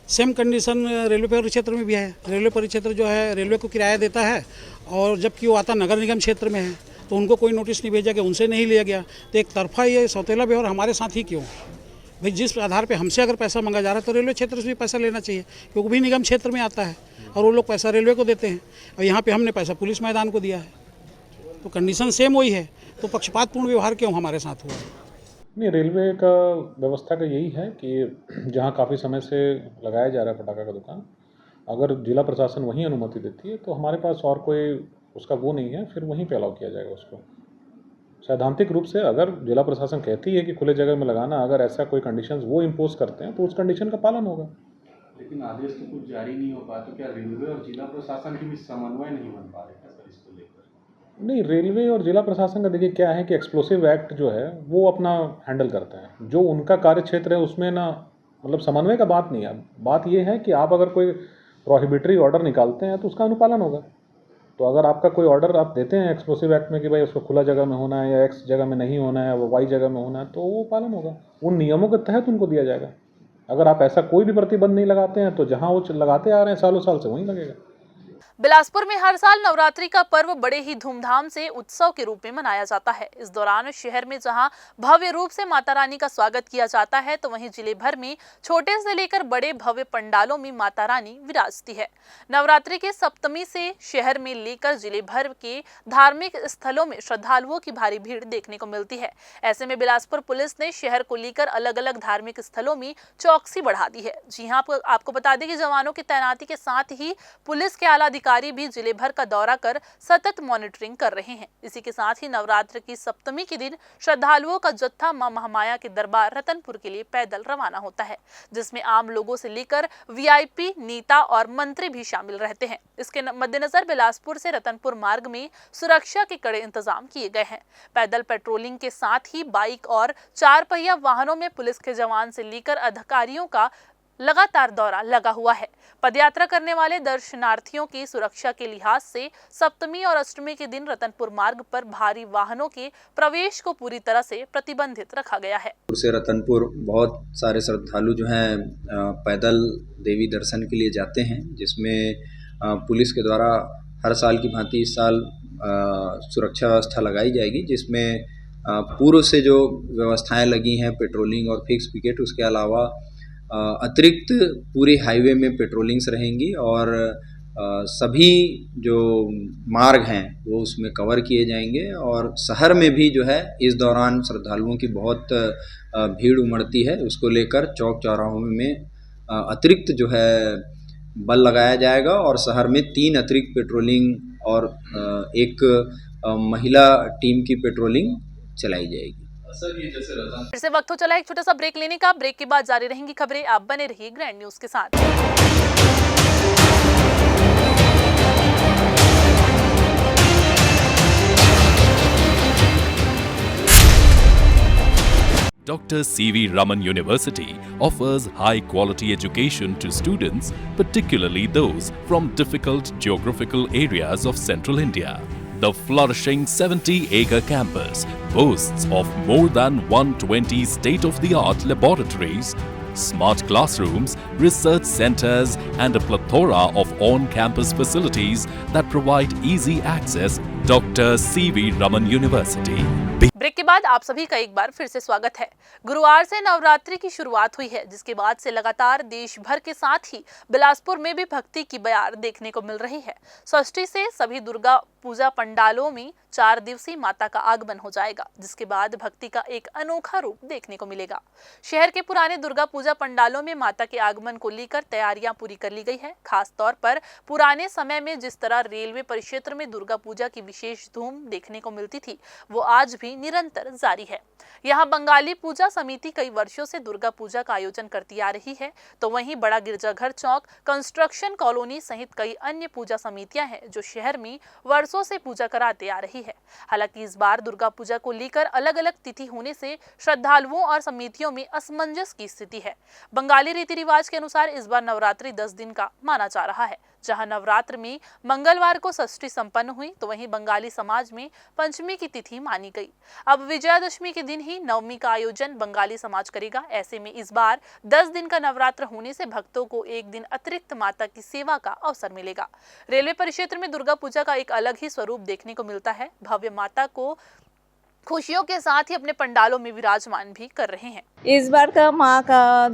सेम कंडीशन रेलवे परिक्षेत्र में भी है। रेलवे परिक्षेत्र जो है रेलवे को किराया देता है और जबकि वो आता नगर निगम क्षेत्र में है तो उनको कोई नोटिस नहीं भेजा गया, उनसे नहीं लिया गया। तो एक तरफा ये सौतेला व्यवहार हमारे साथ ही क्यों। भाई जिस आधार पे हमसे अगर पैसा मांगा जा रहा है तो रेलवे क्षेत्र से भी पैसा लेना चाहिए क्योंकि वो भी निगम क्षेत्र में आता है और वो लोग पैसा रेलवे को देते हैं और यहाँ पे हमने पैसा पुलिस मैदान को दिया है, तो कंडीशन सेम वही है। तो पक्षपातपूर्ण व्यवहार क्यों हमारे साथ हुआ। नहीं, रेलवे का व्यवस्था का यही है कि जहाँ काफ़ी समय से लगाया जा रहा है पटाखा का दुकान, अगर जिला प्रशासन वहीं अनुमति देती है तो हमारे पास और कोई उसका वो नहीं है, फिर वहीं पे अलाउ किया जाएगा उसको। सैद्धांतिक रूप से अगर जिला प्रशासन कहती है कि खुले जगह में लगाना, अगर ऐसा कोई कंडीशंस वो इम्पोज करते हैं तो उस कंडीशन का पालन होगा। लेकिन आदेश तो कुछ जारी नहीं हो पाया, तो क्या रेलवे और जिला प्रशासन के बीच समन्वय नहीं बन पा रहे सर इसको लेकर? नहीं, रेलवे और जिला प्रशासन का देखिए क्या है कि एक्सप्लोसिव एक्ट जो है वो अपना हैंडल करते हैं, जो उनका कार्य क्षेत्र है उसमें ना मतलब समन्वय का बात नहीं है। बात ये है कि आप अगर कोई प्रोहिबिटरी ऑर्डर निकालते हैं तो उसका अनुपालन होगा। तो अगर आपका कोई ऑर्डर आप देते हैं एक्सप्लोसिव एक्ट में कि भाई उसको खुला जगह में होना है या एक्स जगह में नहीं होना है, वो वाई जगह में होना है, तो वो पालन होगा, उन नियमों के तहत उनको दिया जाएगा। अगर आप ऐसा कोई भी प्रतिबंध नहीं लगाते हैं तो जहाँ वो लगाते आ रहे हैं सालों साल से वहीं लगेगा। बिलासपुर में हर साल नवरात्रि का पर्व बड़े ही धूमधाम से उत्सव के रूप में मनाया जाता है। इस दौरान शहर में जहां भव्य रूप से माता रानी का स्वागत किया जाता है तो वहीं जिले भर में छोटे से लेकर बड़े भव्य पंडालों में माता रानी विराजती है। नवरात्रि के सप्तमी से शहर में लेकर जिले भर के धार्मिक स्थलों में श्रद्धालुओं की भारी भीड़ देखने को मिलती है। ऐसे में बिलासपुर पुलिस ने शहर को लेकर अलग अलग धार्मिक स्थलों में चौकसी बढ़ा दी है। जी हाँ, आपको बता दें कि जवानों की तैनाती के साथ ही पुलिस के आला अधिकारी भी जिले भर का दौरा कर सतत मॉनिटरिंग कर रहे हैं। इसी के साथ ही नवरात्र की सप्तमी के दिन श्रद्धालुओं का जत्था मां महामाया के दरबार रतनपुर के लिए पैदल रवाना होता है, जिसमें आम लोगों से लेकर वीआईपी, नेता और मंत्री भी शामिल रहते हैं। इसके मद्देनजर बिलासपुर से रतनपुर मार्ग में सुरक्षा के कड़े इंतजाम किए गए हैं। पैदल पेट्रोलिंग के साथ ही बाइक और 4 पहिया वाहनों में पुलिस के जवान से लेकर अधिकारियों का लगातार दौरा लगा हुआ है। पदयात्रा करने वाले दर्शनार्थियों की सुरक्षा के लिहाज से सप्तमी और अष्टमी के दिन रतनपुर मार्ग पर भारी वाहनों के प्रवेश को पूरी तरह से प्रतिबंधित रखा गया है। से रतनपुर बहुत सारे श्रद्धालु जो हैं पैदल देवी दर्शन के लिए जाते हैं, जिसमें पुलिस के द्वारा हर साल की भांति इस साल सुरक्षा व्यवस्था लगाई जाएगी, जिसमें पूर्व से जो व्यवस्थाएं लगी हैं पेट्रोलिंग और फिक्स पिकेट, उसके अलावा अतिरिक्त पूरे हाईवे में पेट्रोलिंग्स रहेंगी और सभी जो मार्ग हैं वो उसमें कवर किए जाएंगे। और शहर में भी जो है इस दौरान श्रद्धालुओं की बहुत भीड़ उमड़ती है, उसको लेकर चौक चौराहों में अतिरिक्त जो है बल लगाया जाएगा और शहर में 3 अतिरिक्त पेट्रोलिंग और एक महिला टीम की पेट्रोलिंग चलाई जाएगी। फिर से वक्त हो चला एक छोटा सा ब्रेक लेने का। ब्रेक के बाद जारी रहेंगी खबरें। आप बने रहिए ग्रैंड न्यूज के साथ। Dr. C.V. Raman University offers high-quality education to students, particularly those from difficult geographical areas of Central India. The flourishing 70-acre campus boasts of more than 120 state-of-the-art laboratories, smart classrooms, research centers, and a plethora of on-campus facilities that provide easy access. Dr. C.V. Raman University. Break के बाद आप सभी का एक बार फिर से स्वागत है। गुरुवार से नवरात्रि की शुरुआत हुई है, जिसके बाद से लगातार देश भर के साथ ही बिलासपुर में भी भक्ति की बयार देखने को मिल रही है। षष्ठी से सभी दुर्गा पूजा पंडालों में 4 दिवसीय माता का आगमन हो जाएगा, जिसके बाद भक्ति का एक अनोखा रूप देखने को मिलेगा। शहर के पुराने दुर्गा पूजा पंडालों में माता के आगमन को लेकर तैयारियां पूरी कर ली गई है। खास तौर पर पुराने समय में जिस तरह रेलवे परिक्षेत्र में दुर्गा पूजा की विशेष धूम देखने को मिलती थी, वो आज भी निरंतर जारी है। यहाँ बंगाली पूजा समिति कई वर्षों से दुर्गा पूजा का आयोजन करती आ रही है, तो वहीं बड़ा गिरजाघर चौक, कंस्ट्रक्शन कॉलोनी सहित कई अन्य पूजा समितियां हैं जो शहर में वर्षों से पूजा कराते आ रही है। हालांकि इस बार दुर्गा पूजा को लेकर अलग अलग तिथि होने से श्रद्धालुओं और समितियों में असमंजस की स्थिति है। बंगाली रीति रिवाज के अनुसार इस बार नवरात्रि 10 दिन का माना जा रहा है। जहां नवरात्र में मंगलवार को षष्ठी संपन्न हुई, तो वहीं बंगाली समाज में पंचमी की तिथि मानी गई। अब विजयादशमी के दिन ही नवमी का आयोजन बंगाली समाज करेगा। ऐसे में इस बार 10 दिन का नवरात्र होने से भक्तों को एक दिन अतिरिक्त माता की सेवा का अवसर मिलेगा। रेलवे परिक्षेत्र में दुर्गा पूजा का एक अलग ही स्वरूप देखने को मिलता है। भव्य माता को खुशियों के साथ ही अपने पंडालों में विराजमान भी कर रहे हैं। इस बार का माँ का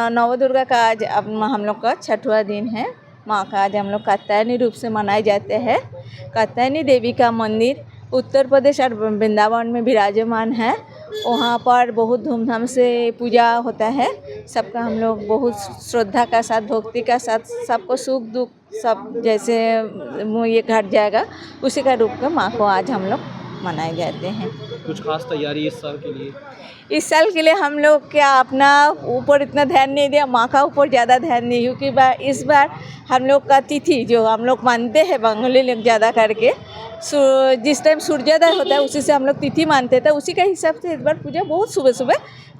नव दुर्गा का आज हम लोग का 6वां दिन है। माँ का आज हम लोग कात्यायनी रूप से मनाए जाते हैं। कात्यायनी देवी का मंदिर उत्तर प्रदेश और वृंदावन में विराजमान है। वहाँ पर बहुत धूमधाम से पूजा होता है। सबका हम लोग बहुत श्रद्धा का साथ, भक्ति का साथ, सबको सुख दुख सब जैसे ये घट जाएगा उसी का रूप का माँ को आज हम लोग मनाए जाते हैं। कुछ खास तैयारी इस साल के लिए? इस साल के लिए हम लोग क्या अपना ऊपर इतना ध्यान नहीं दिया, माँ का ऊपर ज़्यादा ध्यान नहीं, क्योंकि इस बार हम लोग का तिथि जो हम लोग मानते हैं बंगाली लोग ज़्यादा करके, जिस टाइम सूर्योदय होता है उसी से हम लोग तिथि मानते थे, उसी के हिसाब से इस बार पूजा बहुत सुबह सुबह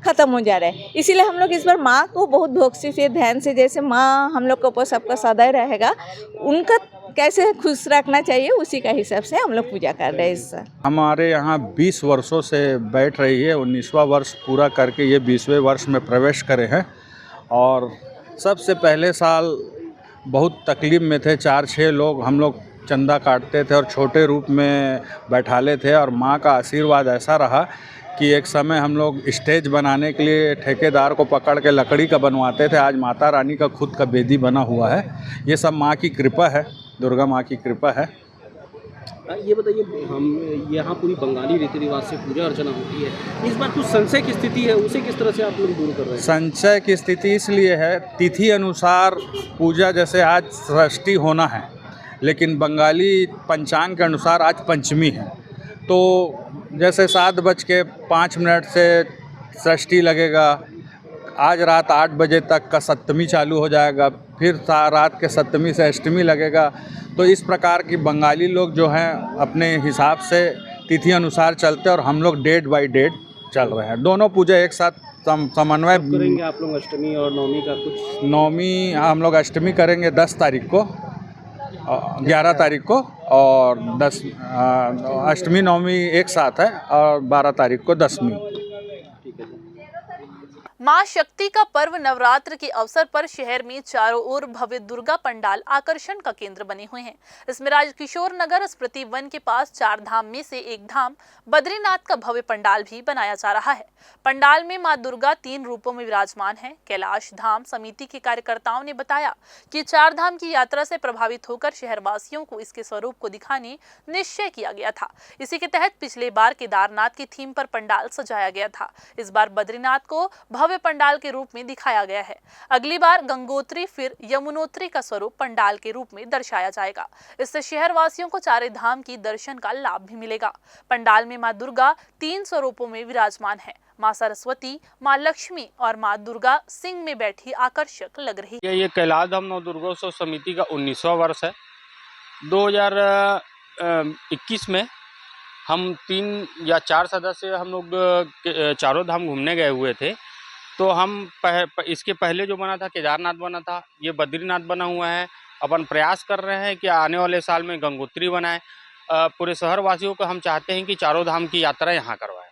ख़त्म हो जा रहा है। इसीलिए हम लोग इस बार माँ को बहुत भक्ति से ध्यान से, जैसे माँ हम लोग के ऊपर सबका सदैव रहेगा, उनका कैसे खुश रखना चाहिए उसी का हिसाब से हम लोग पूजा कर रहे हैं। इस हमारे यहाँ 20 वर्षों से बैठ रही है, 19वां वर्ष पूरा करके ये 20वें वर्ष में प्रवेश करे हैं। और सबसे पहले साल बहुत तकलीफ में थे, 4-6 लोग हम लोग चंदा काटते थे और छोटे रूप में बैठाले थे। और माँ का आशीर्वाद ऐसा रहा कि एक समय हम लोग स्टेज बनाने के लिए ठेकेदार को पकड़ के लकड़ी का बनवाते थे। आज माता रानी का खुद का बेदी बना हुआ है। ये सब माँ की कृपा है, दुर्गा माँ की कृपा है। ये बताइए, हम यहाँ पूरी बंगाली रीति रिवाज से पूजा अर्चना होती है, इस बार कुछ संशय की स्थिति है, उसे किस तरह से आप लोग दूर कर रहे हैं? संशय की स्थिति इसलिए है, तिथि अनुसार पूजा, जैसे आज षष्ठी होना है लेकिन बंगाली पंचांग के अनुसार आज पंचमी है। तो जैसे 7:05 से षष्ठी लगेगा, आज रात 8 बजे तक का सप्तमी चालू हो जाएगा, फिर रात के सप्तमी से अष्टमी लगेगा। तो इस प्रकार की बंगाली लोग जो हैं अपने हिसाब से तिथि अनुसार चलते हैं और हम लोग डेट बाय डेट चल रहे हैं। दोनों पूजा एक साथ समन्वय करेंगे आप लोग अष्टमी और नवमी का कुछ? नवमी हम लोग अष्टमी करेंगे 10 तारीख को, 11 तारीख को, और 10 अष्टमी नवमी एक साथ है, और 12 तारीख को दसवीं। मां शक्ति का पर्व नवरात्र के अवसर पर शहर में चारों ओर भव्य दुर्गा पंडाल आकर्षण का केंद्र बने हुए हैं। इसमें राजकिशोर नगर स्मृति वन के पास 4 धाम में से एक धाम बद्रीनाथ का भव्य पंडाल भी बनाया जा रहा है। पंडाल में मां दुर्गा 3 रूपों में विराजमान है। कैलाश धाम समिति के कार्यकर्ताओं ने बताया कि 4 धाम की यात्रा से प्रभावित होकर शहरवासियों को इसके स्वरूप को दिखाने निश्चय किया गया था। इसी के तहत पिछले बार केदारनाथ की थीम पर पंडाल सजाया गया था। इस बार बद्रीनाथ को भव्य पंडाल के रूप में दिखाया गया है। अगली बार गंगोत्री फिर यमुनोत्री का स्वरूप पंडाल के रूप में दर्शाया जाएगा। इससे शहर वासियों को 4 धाम की दर्शन का लाभ भी मिलेगा। पंडाल में मां दुर्गा 3 स्वरूपों में विराजमान है। मां सरस्वती, मां लक्ष्मी और मां दुर्गा सिंह में बैठी आकर्षक लग रही है। ये कैलाश धाम नवदुर्गोत्सव समिति का 19वां वर्ष है। 2021 में हम 3 या 4 सदस्य हम लोग चारों धाम घूमने गए हुए थे। तो हम इसके पहले जो बना था केदारनाथ बना था, ये बद्रीनाथ बना हुआ है। अपन प्रयास कर रहे हैं कि आने वाले साल में गंगोत्री बनाएं। पूरे शहर वासियों को हम चाहते हैं कि चारों धाम की यात्रा यहाँ करवाएं।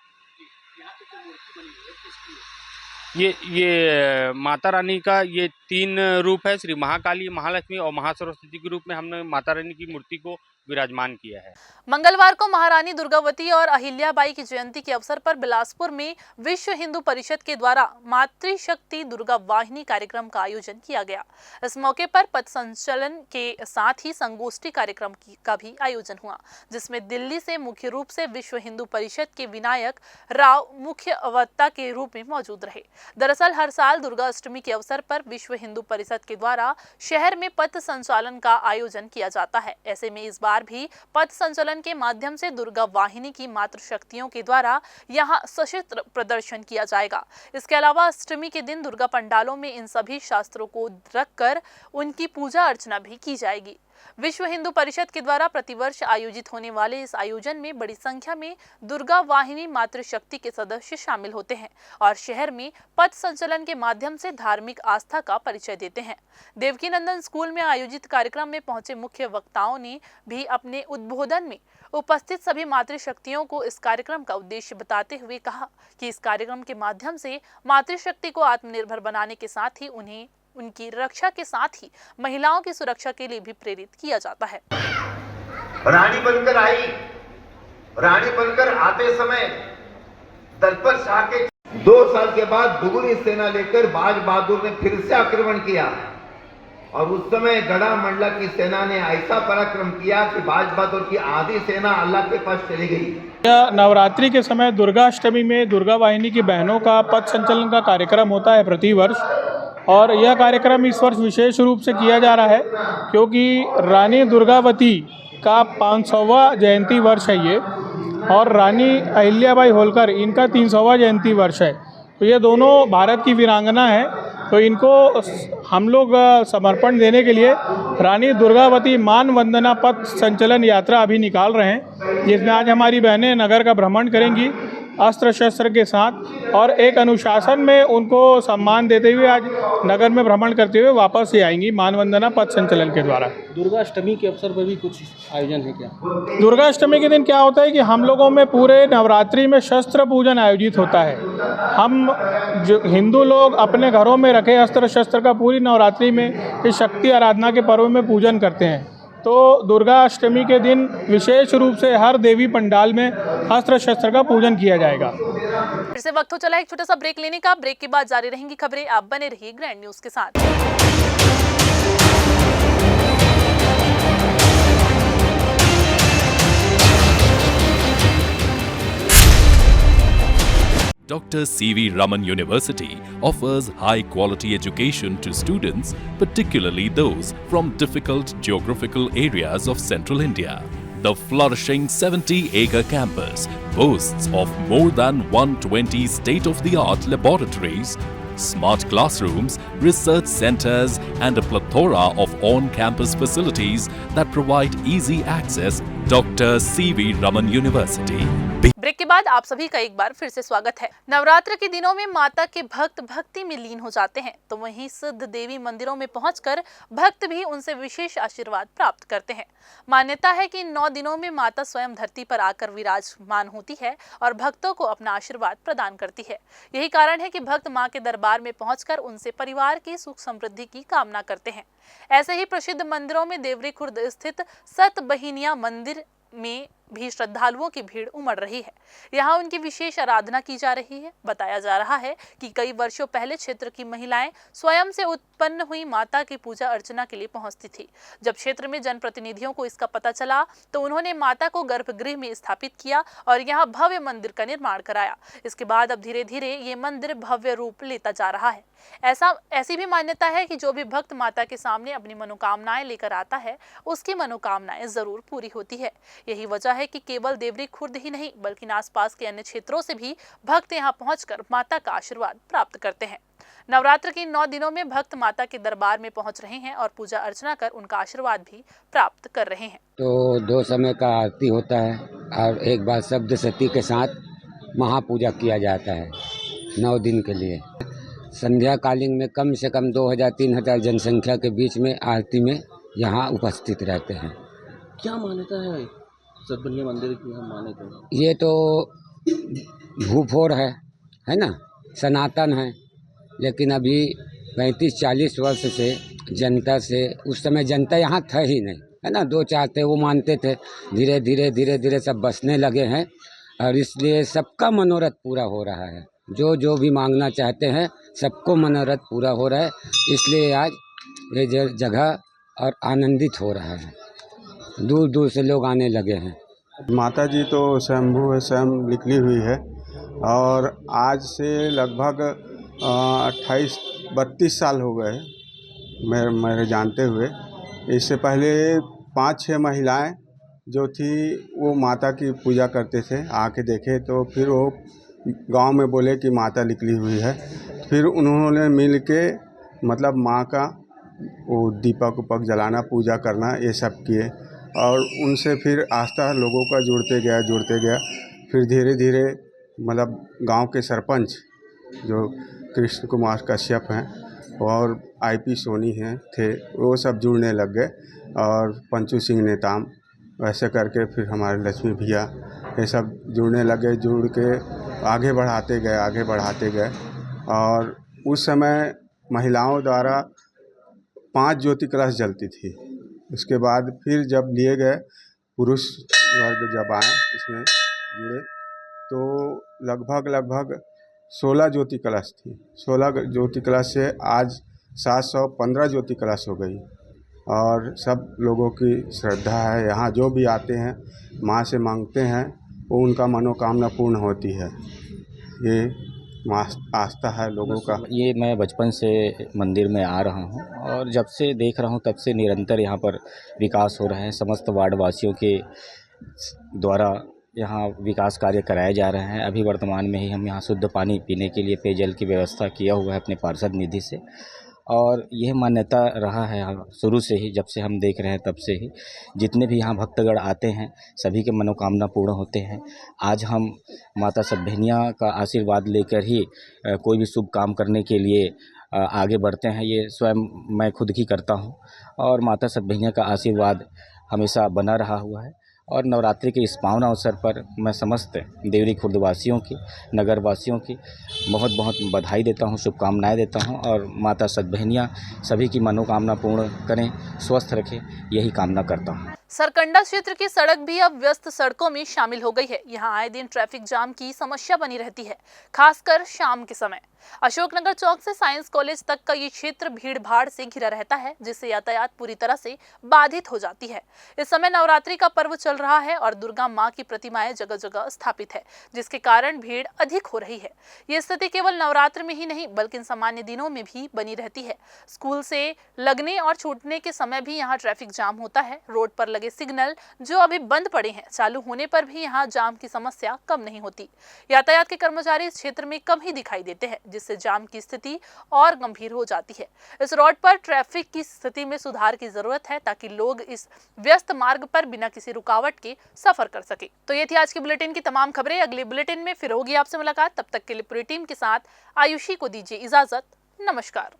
ये माता रानी का ये 3 रूप है, श्री महाकाली, महालक्ष्मी और महासरस्वती के रूप में हमने माता रानी की मूर्ति को विराजमान किया है। मंगलवार को महारानी दुर्गावती और अहिल्याबाई की जयंती के अवसर पर बिलासपुर में विश्व हिंदू परिषद के द्वारा मातृशक्ति दुर्गा वाहिनी कार्यक्रम का आयोजन किया गया। इस मौके पर पथ संचलन के साथ ही संगोष्ठी कार्यक्रम का भी आयोजन हुआ, जिसमें दिल्ली से मुख्य रूप से विश्व हिंदू परिषद के विनायक राव मुख्य वक्ता के रूप में मौजूद रहे। दरअसल हर साल दुर्गा अष्टमी के अवसर पर विश्व हिंदू परिषद के द्वारा शहर में पथ संचालन का आयोजन किया जाता है। ऐसे में इस बार भी पथ संचलन के माध्यम से दुर्गा वाहिनी की मातृशक्तियों के द्वारा यहां सशस्त्र प्रदर्शन किया जाएगा। इसके अलावा अष्टमी के दिन दुर्गा पंडालों में इन सभी शास्त्रों को रखकर उनकी पूजा अर्चना भी की जाएगी। विश्व हिंदू परिषद के द्वारा प्रतिवर्ष आयोजित होने वाले इस आयोजन में बड़ी संख्या में दुर्गा वाहिनी मातृशक्ति के सदस्य शामिल होते हैं और शहर में पथ संचलन के माध्यम से धार्मिक आस्था का परिचय देते हैं। देवकीनंदन स्कूल में आयोजित कार्यक्रम में पहुंचे मुख्य वक्ताओं ने भी अपने उद्बोधन में उपस्थित सभी मातृशक्तियों को इस कार्यक्रम का उद्देश्य बताते हुए कहा कि इस कार्यक्रम के माध्यम से मातृशक्ति को आत्मनिर्भर बनाने के साथ ही उन्हें उनकी रक्षा के साथ ही महिलाओं की सुरक्षा के लिए भी प्रेरित किया जाता है। रानी बनकर आई, रानी बनकर आते समय दलपत शाह के 2 साल के बाद दुगुनी सेना लेकर बाज बहादुर ने फिर से आक्रमण किया और उस समय गढ़ा मंडला की सेना ने ऐसा पराक्रम किया कि बाज बहादुर की आधी सेना अल्लाह के पास चली गई। नवरात्रि के समय दुर्गाष्टमी में दुर्गा वाहिनी की बहनों का पथ संचलन का कार्यक्रम होता है प्रतिवर्ष, और यह कार्यक्रम इस वर्ष विशेष रूप से किया जा रहा है क्योंकि रानी दुर्गावती का 500वां जयंती वर्ष है ये, और रानी अहिल्याबाई होलकर इनका 300वां जयंती वर्ष है। तो ये दोनों भारत की वीरांगना है, तो इनको हम लोग समर्पण देने के लिए रानी दुर्गावती मान वंदना पथ संचलन यात्रा अभी निकाल रहे हैं, जिसमें आज हमारी बहनें नगर का भ्रमण करेंगी अस्त्र शस्त्र के साथ, और एक अनुशासन में उनको सम्मान देते हुए आज नगर में भ्रमण करते हुए वापस ही आएंगी मानवंदना पथ संचलन के द्वारा। दुर्गा अष्टमी के अवसर पर भी कुछ आयोजन है क्या? दुर्गा अष्टमी के दिन क्या होता है कि हम लोगों में पूरे नवरात्रि में शस्त्र पूजन आयोजित होता है। हम जो हिंदू लोग अपने घरों में रखे अस्त्र शस्त्र का पूरी नवरात्रि में इस शक्ति आराधना के पर्व में पूजन करते हैं। तो दुर्गा अष्टमी के दिन विशेष रूप से हर देवी पंडाल में अस्त्र शस्त्र का पूजन किया जाएगा। फिर से वक्त हो चला एक छोटा सा ब्रेक लेने का। ब्रेक के बाद जारी रहेंगी खबरें, आप बने रहिए ग्रैंड न्यूज के साथ। Dr. C.V. Raman University offers high-quality education to students, particularly those from difficult geographical areas of central India. The flourishing 70-acre campus boasts of more than 120 state-of-the-art laboratories, smart classrooms, research centers, and a plethora of on-campus facilities that provide easy access. Dr. C.V. Raman University. Break के बाद आप सभी का एक बार फिर से स्वागत है। नवरात्र के दिनों में माता के भक्त भक्ति में लीन हो जाते हैं, तो वहीं सिद्ध देवी मंदिरों में पहुंचकर भक्त भी उनसे विशेष आशीर्वाद प्राप्त करते हैं। मान्यता है कि इन 9 दिनों में माता स्वयं धरती पर आकर विराजमान होती है और भक्तों को अपना आशीर्वाद प्रदान करती है। यही कारण है कि भक्त मां के दरबार में पहुंचकर उनसे परिवार की सुख समृद्धि की कामना करते हैं। ऐसे ही प्रसिद्ध मंदिरों में देवरी खुर्द स्थित सत बहिनिया मंदिर में भी श्रद्धालुओं की भीड़ उमड़ रही है। यहाँ उनकी विशेष आराधना की जा रही है। बताया जा रहा है कि कई वर्षों पहले क्षेत्र की महिलाएं स्वयं से उत्पन्न हुई माता की पूजा अर्चना के लिए पहुंचती थी। जब क्षेत्र में जनप्रतिनिधियों को इसका पता चला तो उन्होंने माता को गर्भगृह में स्थापित किया और यहाँ भव्य मंदिर का निर्माण कराया। इसके बाद अब धीरे धीरे ये मंदिर भव्य रूप लेता जा रहा है। ऐसी भी मान्यता है कि जो भी भक्त माता के सामने अपनी मनोकामनाएं लेकर आता है, उसकी मनोकामनाएं जरूर पूरी होती है। यही वजह है कि केवल देवरी खुर्द ही नहीं बल्कि आसपास के अन्य क्षेत्रों से भी भक्त यहां पहुंचकर माता का आशीर्वाद प्राप्त करते हैं। नवरात्र के 9 दिनों में भक्त माता के दरबार में पहुंच रहे हैं और पूजा अर्चना कर उनका आशीर्वाद भी प्राप्त कर रहे हैं। तो 2 समय का आरती होता है और एक बार शब्द सती के साथ महापूजा किया जाता है 9 दिन के लिए। संध्या कालीन में कम से कम 2000-3000 जनसंख्या के बीच में आरती में यहाँ उपस्थित रहते हैं। क्या मान्यता है सतबनिया मंदिर की? हम माने तो ये तो भूफोर है ना, सनातन है, लेकिन अभी 35-40 वर्ष से जनता से, उस समय जनता यहाँ था ही नहीं, है ना, 2-4 थे, वो मानते थे। धीरे धीरे सब बसने लगे हैं और इसलिए सबका मनोरथ पूरा हो रहा है। जो भी मांगना चाहते हैं सबको मनोरथ पूरा हो रहा है, इसलिए आज ये जगह और आनंदित हो रहा है। दूर दूर से लोग आने लगे हैं। माता जी तो स्वयंभू है, स्वयं निकली हुई है और आज से लगभग 28-32 साल हो गए मेरे जानते हुए। इससे पहले 5-6 महिलाएं जो थी वो माता की पूजा करते थे, आके देखे तो फिर वो गांव में बोले कि माता निकली हुई है। फिर उन्होंने मिल के मतलब माँ का वो दीपक उपक जलाना, पूजा करना, ये सब किए और उनसे फिर आस्था लोगों का जुड़ते गया। फिर धीरे धीरे मतलब गांव के सरपंच जो कृष्ण कुमार कश्यप हैं और IP सोनी हैं थे, वो सब जुड़ने लग गए और पंचू सिंह नेताम, वैसे करके फिर हमारे लक्ष्मी भैया, ये सब जुड़ने लगे। जुड़ के आगे बढ़ाते गए और उस समय महिलाओं द्वारा 5 ज्योति कलश जलती थी। उसके बाद फिर जब लिए गए पुरुष वर्ग जब आए इसमें जुड़े तो लगभग 16 ज्योति कलश थी। 16 ज्योति कलश से आज 715 ज्योति कलश हो गई और सब लोगों की श्रद्धा है। यहाँ जो भी आते हैं माँ से मांगते हैं वो उनका मनोकामना पूर्ण होती है। ये आस्था है लोगों का। ये मैं बचपन से मंदिर में आ रहा हूँ और जब से देख रहा हूँ तब से निरंतर यहाँ पर विकास हो रहा है। समस्त वार्ड वासियों के द्वारा यहाँ विकास कार्य कराए जा रहे हैं। अभी वर्तमान में ही हम यहाँ शुद्ध पानी पीने के लिए पेयजल की व्यवस्था किया हुआ है अपने पार्षद निधि से और यह मान्यता रहा है शुरू से ही, जब से हम देख रहे हैं तब से ही। जितने भी यहाँ भक्तगण आते हैं सभी के मनोकामना पूर्ण होते हैं। आज हम माता सतभैनिया का आशीर्वाद लेकर ही कोई भी शुभ काम करने के लिए आगे बढ़ते हैं। ये स्वयं मैं खुद ही करता हूँ और माता सतभैनिया का आशीर्वाद हमेशा बना रहा हुआ है। और नवरात्रि के इस पावन अवसर पर मैं समस्त देवरी खुर्द वासियों की, नगर वासियों की बहुत बहुत बधाई देता हूं, शुभकामनाएं देता हूं और माता सतभैनिया सभी की मनोकामना पूर्ण करें, स्वस्थ रखें, यही कामना करता हूं। सरकंडा क्षेत्र की सड़क भी अब व्यस्त सड़कों में शामिल हो गई है। यहाँ आए दिन ट्रैफिक जाम की समस्या बनी रहती है, खासकर शाम के समय। अशोकनगर चौक से साइंस कॉलेज तक का ये क्षेत्र भीड़ भाड़ से घिरा रहता है, जिससे यातायात पूरी तरह से बाधित हो जाती है। इस समय नवरात्रि का पर्व चल रहा है और दुर्गा माँ की प्रतिमाएं जगह जगह स्थापित है, जिसके कारण भीड़ अधिक हो रही है। ये स्थिति केवल नवरात्र में ही नहीं बल्कि सामान्य दिनों में भी बनी रहती है। स्कूल से लगने और छूटने के समय भी यहाँ ट्रैफिक जाम होता है। रोड पर लगे सिग्नल जो अभी बंद पड़े हैं, चालू होने पर भी यहाँ जाम की समस्या कम नहीं होती। यातायात के कर्मचारी इस क्षेत्र में कम ही दिखाई देते हैं, जिससे जाम की स्थिति और गंभीर हो जाती है। इस रोड पर ट्रैफिक की स्थिति में सुधार की जरूरत है, ताकि लोग इस व्यस्त मार्ग पर बिना किसी रुकावट के सफर कर सके। तो ये थी आज की बुलेटिन की तमाम खबरें। अगले बुलेटिन में फिर होगी आपसे मुलाकात। तब तक के लिए पूरी टीम के साथ आयुषी को दीजिए इजाजत। नमस्कार।